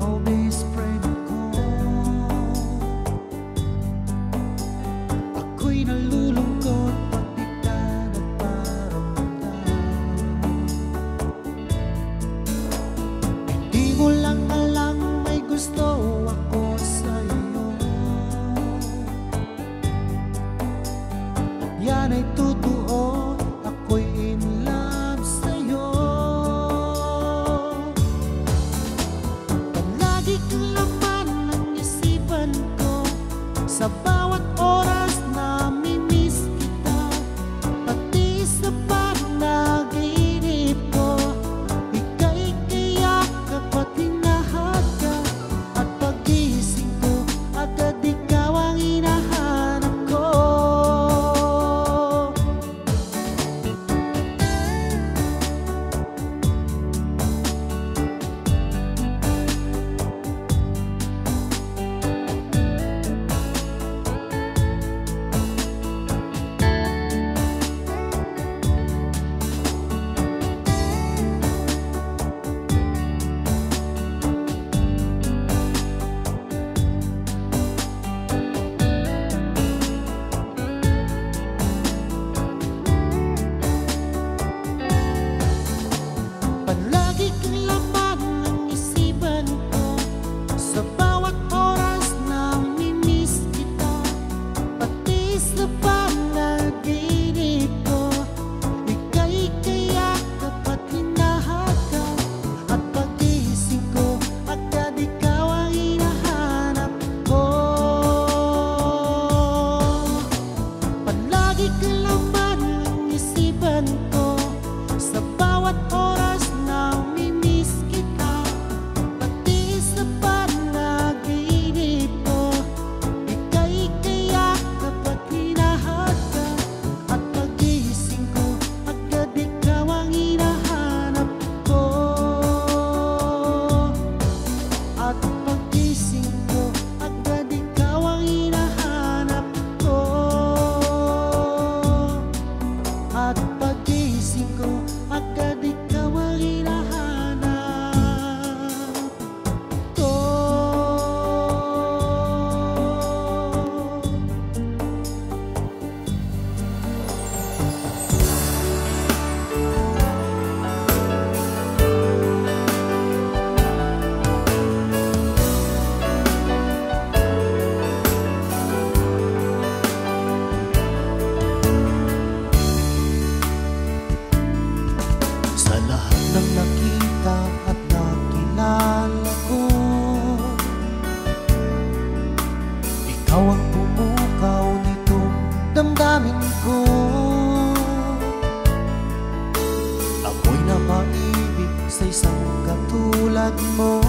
oh best friend ko? Ako'y nalulungkot pag di ka nagparamdam. Hindi mo lang alam may gusto ako sa'yo. Yan ay totoo, ako'y in love sa'yo. Palagi kang laman ng isipan ko, sa bawat oras namimiss kita. Pati sa panaginip ko, ika'y kayakap at hinahatak. At pagising ko, agad ikaw ang hinahanap ko. Palagi kang laman ng isipan ko, sa bawat oras namimiss kita. Pati sa panaginip ko, ika'y kayakap at hinahatak. At pagising ko, agad ikaw ang hinahanap ko. Palagi kang laman ng isipan ko, sa bawat oras namimiss kita. Pati sa panaginip ko, ika'y kayakap at hinahatak. At pagising ko, agad ikaw ang hinahanap ko. At pagising ko, agad ikaw ang hinahanap ko. At pagising ko, agad ikaw ang hinahanap ko. Sa lahat ng nakita at nakilala ko, ikaw ang pumukaw nitong damdamin ko. Ako'y napaibig sa isang katulad mo.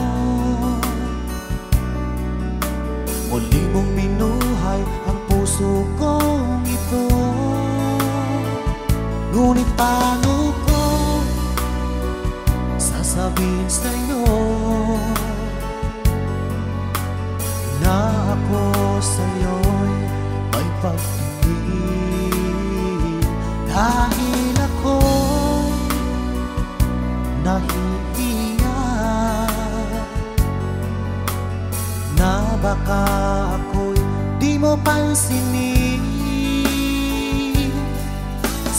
Muli mong binuhay ang puso kong ito. Ngunit paano ko sasabihin sa'yo na ako sa'yo'y may pagtingin? Dahil ako'y nahihiya na baka ako'y di mo pansinin.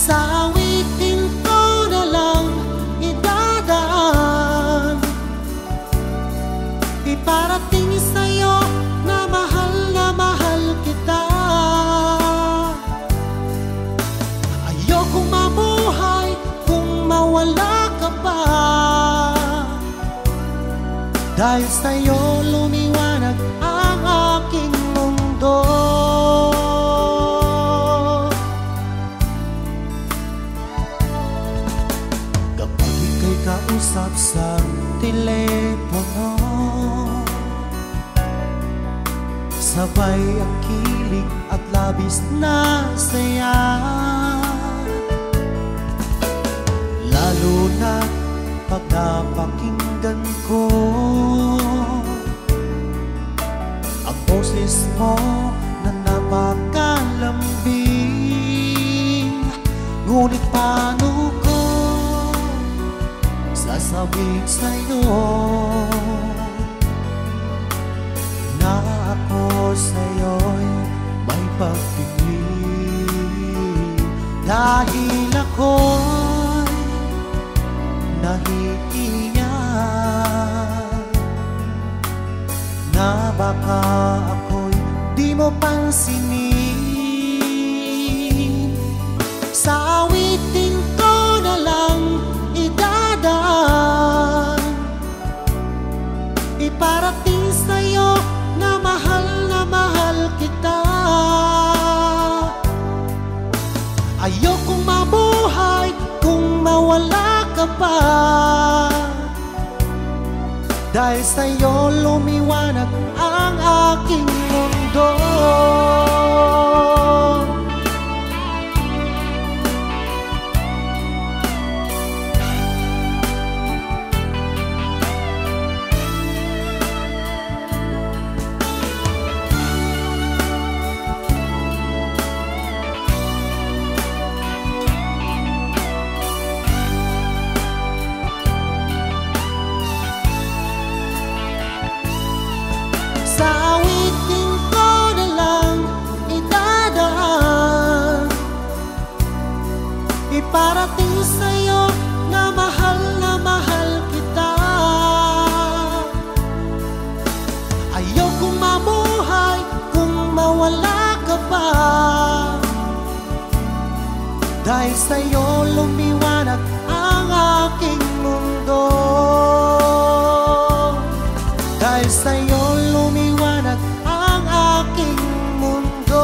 Sa awitin ko na lang idadaan, iparating sa'yo na mahal kita. Dahil sa'yo lumiwanag ang aking mundo. Kapag ika'y kausap sa telepono, sabay ang kilig at labis na saya. Lalo na pag napakinggan ko ang boses mo na napakalambing. Ngunit paano ko sasabihin sa'yo na ako sa'yo'y may pagtingin? Dahil ako'y nahihiyan na baka ako'y di mo pansinin. Sa awitin ko na lang idadaan, iparating sa'yo na mahal kita. Ayokong mabuhay kung mawala ka pa, dahil sa'yo lumiwanag ang aking mundo. Sa awitin ko na lang idadaan, iparating sa'yo na mahal kita. Ayokong mabuhay kung mawala ka pa, dahil sa'yo lumiwanag ang aking mundo. Dahil sa'yo lumiwanag ang aking mundo.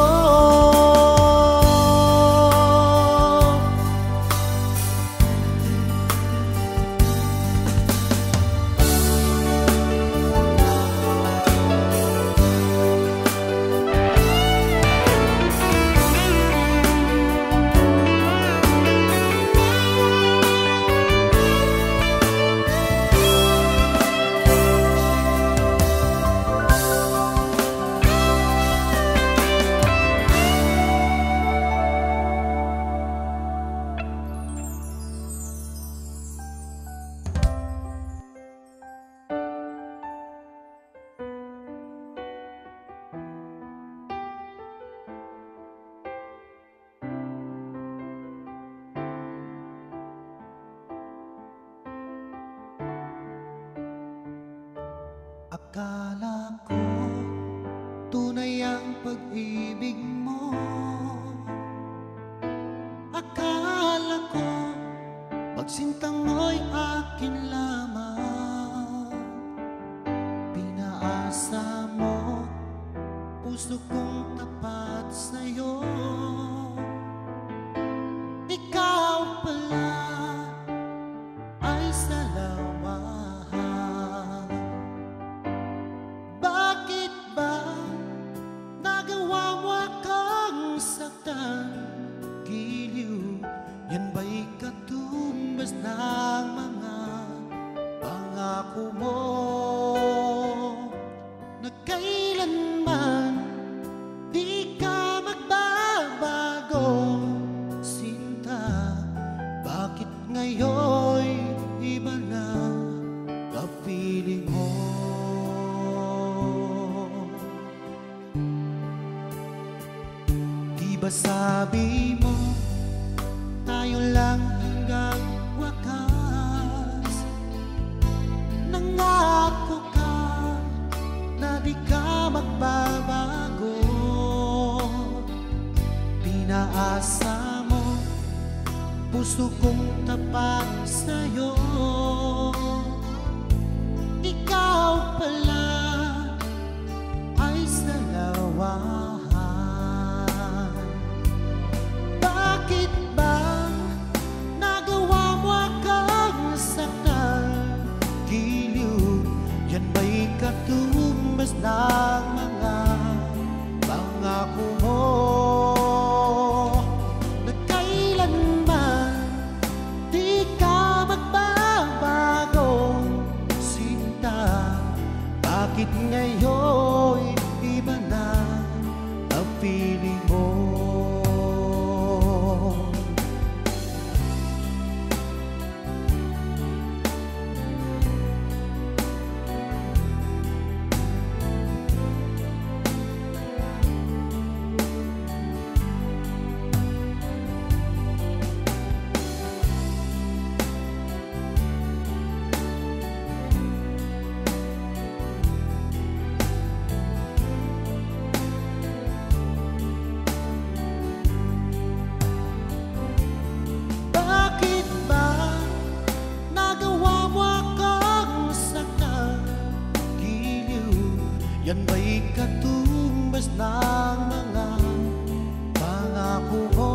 Akala ko tunay ang pag-ibig mo. Akala ko pagsintang mo'y akin lamang. Pinaasa mo puso kong tapat sa'yo. Ikaw pala ay salawahan. Bakit ba nagawa mo akong saktan? Giliw, yan ba'y katumbas ng mga pangako mo na kailanman di ka magbabago? Sinta, bakit ngayon'y iba na kapiling mo? Di ba sabi mo tayo lang hanggang wakas? Nangako ka na di ka magbabago. Pinaasa mo puso kong tapat sa'yo. Ikaw pala ay salawahan. Bakit ba nagawa mo akong saktan? Giliw, yan ba'y katumbas ng mga pangako mo? Na kailanman di ka magbabagong sinta. Bakit ngayon iba na ang piling mo? Bakit ba nagawa mo akong saktan? Giliw, yan ba'y katumbas ng mga pangako mo?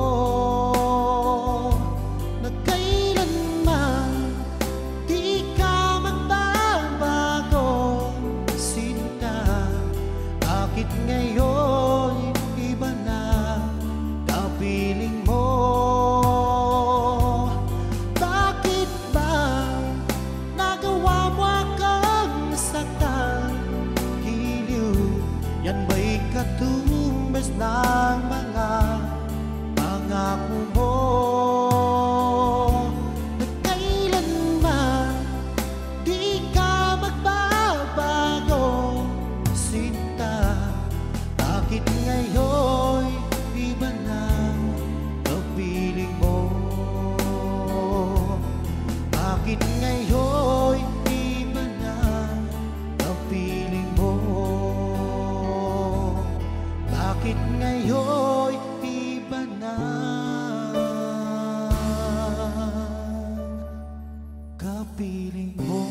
Na kailanman di ka magbabagong sinta. Bakit ngayon iba na kapiling mo? Bakit ba nagawa mo akong saktan? Giliw, yan ba'y katumbas ng mga pangako mo? Na kailanman di ka magbabagong sinta. Bakit ngayon iba na ang piling mo? Bakit ngayon iba na ang piling mo? Bakit ngayon iba na kapiling mo?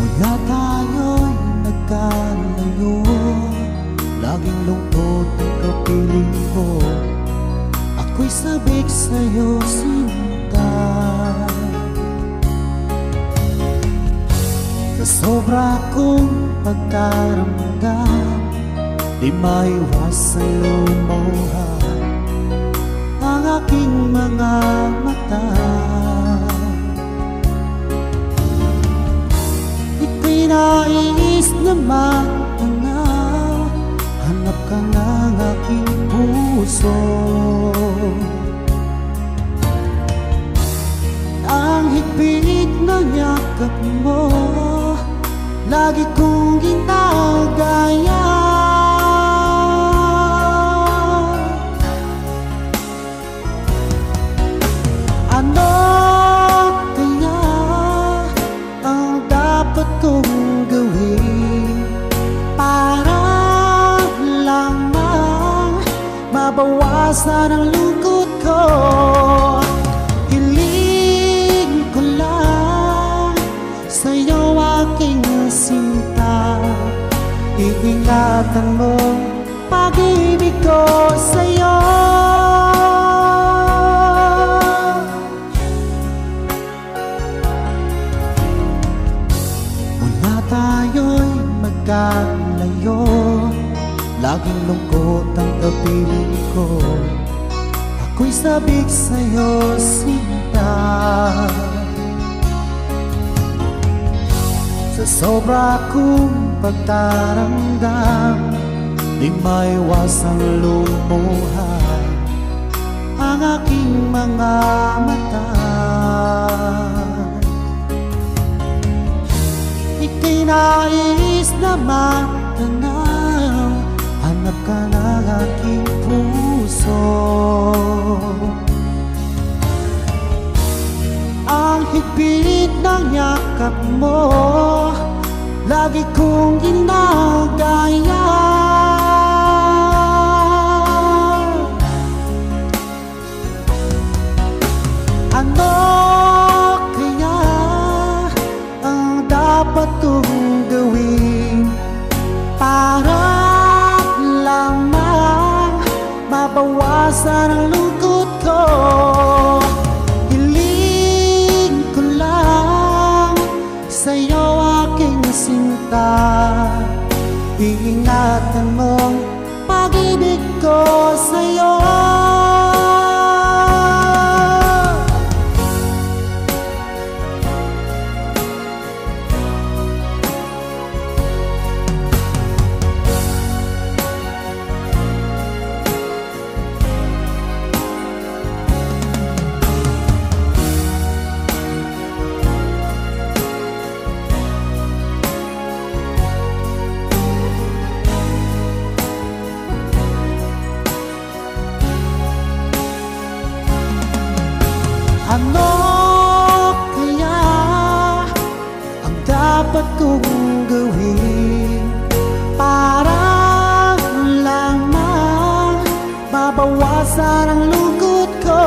Mula tayo'y nagkalayo, laging lungkot ang kapiling ko. Ako'y sabik sa'yo, sinta. Sa sobra kong pagkaramdam, di maiwasan lumuha ang aking mga mata. Nais na magtanaw, hanap ka ng aking puso. Ang higpit ng yakap mo, lagi kong ginagaya. Ano kaya ang dapat kong gawin para lamang mabawasan ang lungkot ko? Hiling ko lang sa'yo aking sinta, iingatan mo pag-ibig ko sa'yo. Mula tayo'y magkalayo, laging lungkot ang kapiling ko. Ako'y sabik sa'yo, sinta. Sa sobra kong pagtaramdam, di maiwasang lumuha aking mga mata. Ika'y nais na matanaw, hanap ka ng aking puso. Ang higpit ng yakap mo, lagi kong ginagaya. Ano kaya ang dapat kong gawin para lamang mabawasan ang lungkot ko? Hiling ko lang sa'yo aking sinta, iingatan mong pag-ibig ko sa'yo. Ano kaya ang dapat kong gawin para lamang mabawasan ang lungkot ko?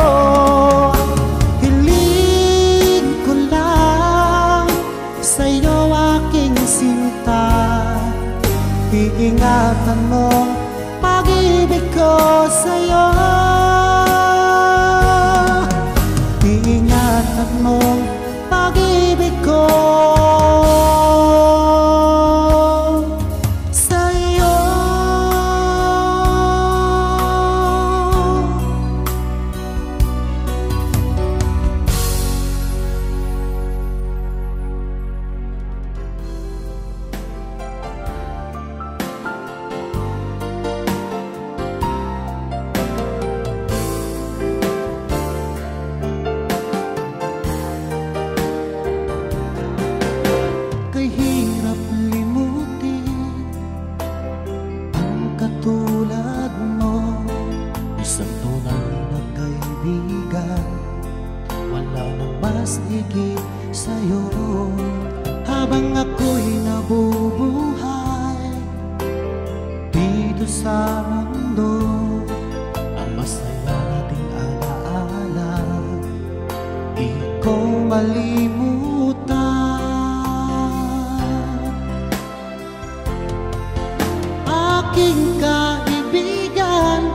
Hiling ko lang sa'yo aking sinta, iingatan mong pag-ibig ko sa'yo. Iingatan mong pag-ibig ko sa'yo. Katulad mo, isang tunay na kaibigan, wala nang mas higit sa'yo. Habang ako'y nabubuhay dito sa mundo, ang masaya nating alaala di ko malimutan. Aking kaibigan,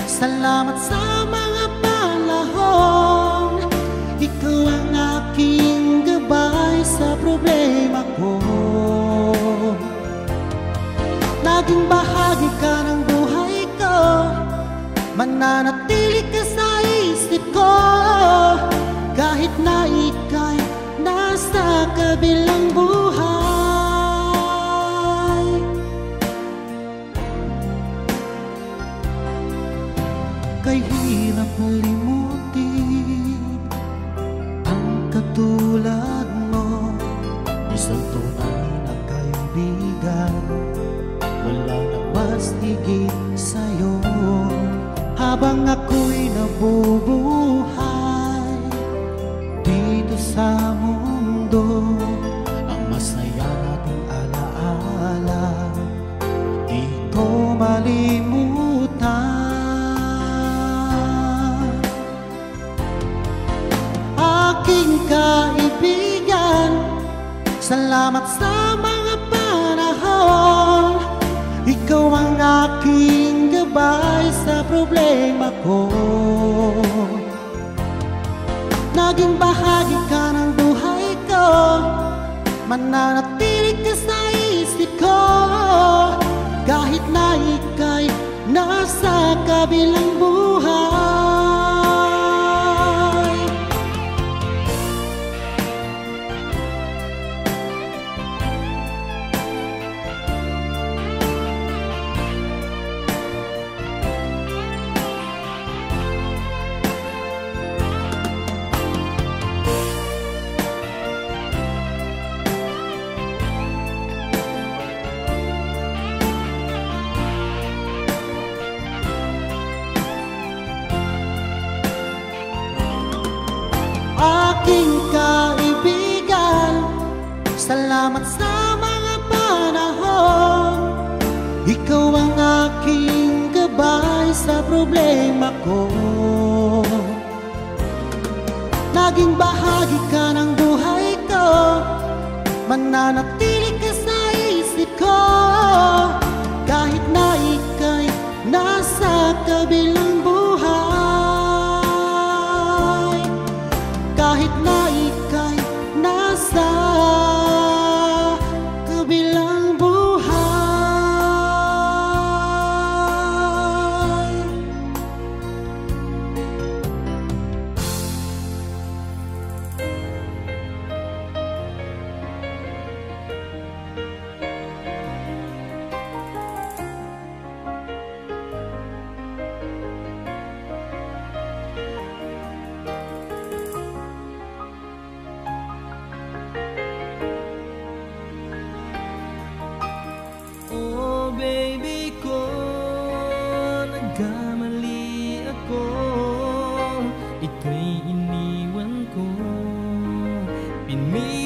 salamat sa mga panahon. Ikaw ang aking gabay sa problema ko. Naging bahagi ka ng buhay ko, mananatili ka sa isip ko, kahit na ika'y nasa kabilang buhay. Kay hirap limutin ang katulad mo, isang tunay na kaibigan, wala na mas higit sa'yo. Habang ako'y nabubuhay dito sa mundo, ang masaya nating alaala di ko malimutan. Aking kaibigan, salamat sa mga panahon. Ikaw ang aking gabay sa problema ko. Naging bahagi ka ng buhay ko, mananatili ka sa isip ko, kahit na ika'y nasa kabilang buhay. Salamat sa mga panahon, ikaw ang aking gabay sa problema ko. Naging bahagi ka ng buhay ko, mananatili ka sa isip ko. Kahit na ika'y nasa kabilang buhay, kahit na ika'y nasa kabilang buhay. Oh baby ko, nagkamali ako. Ika'y iniwan ko, pinili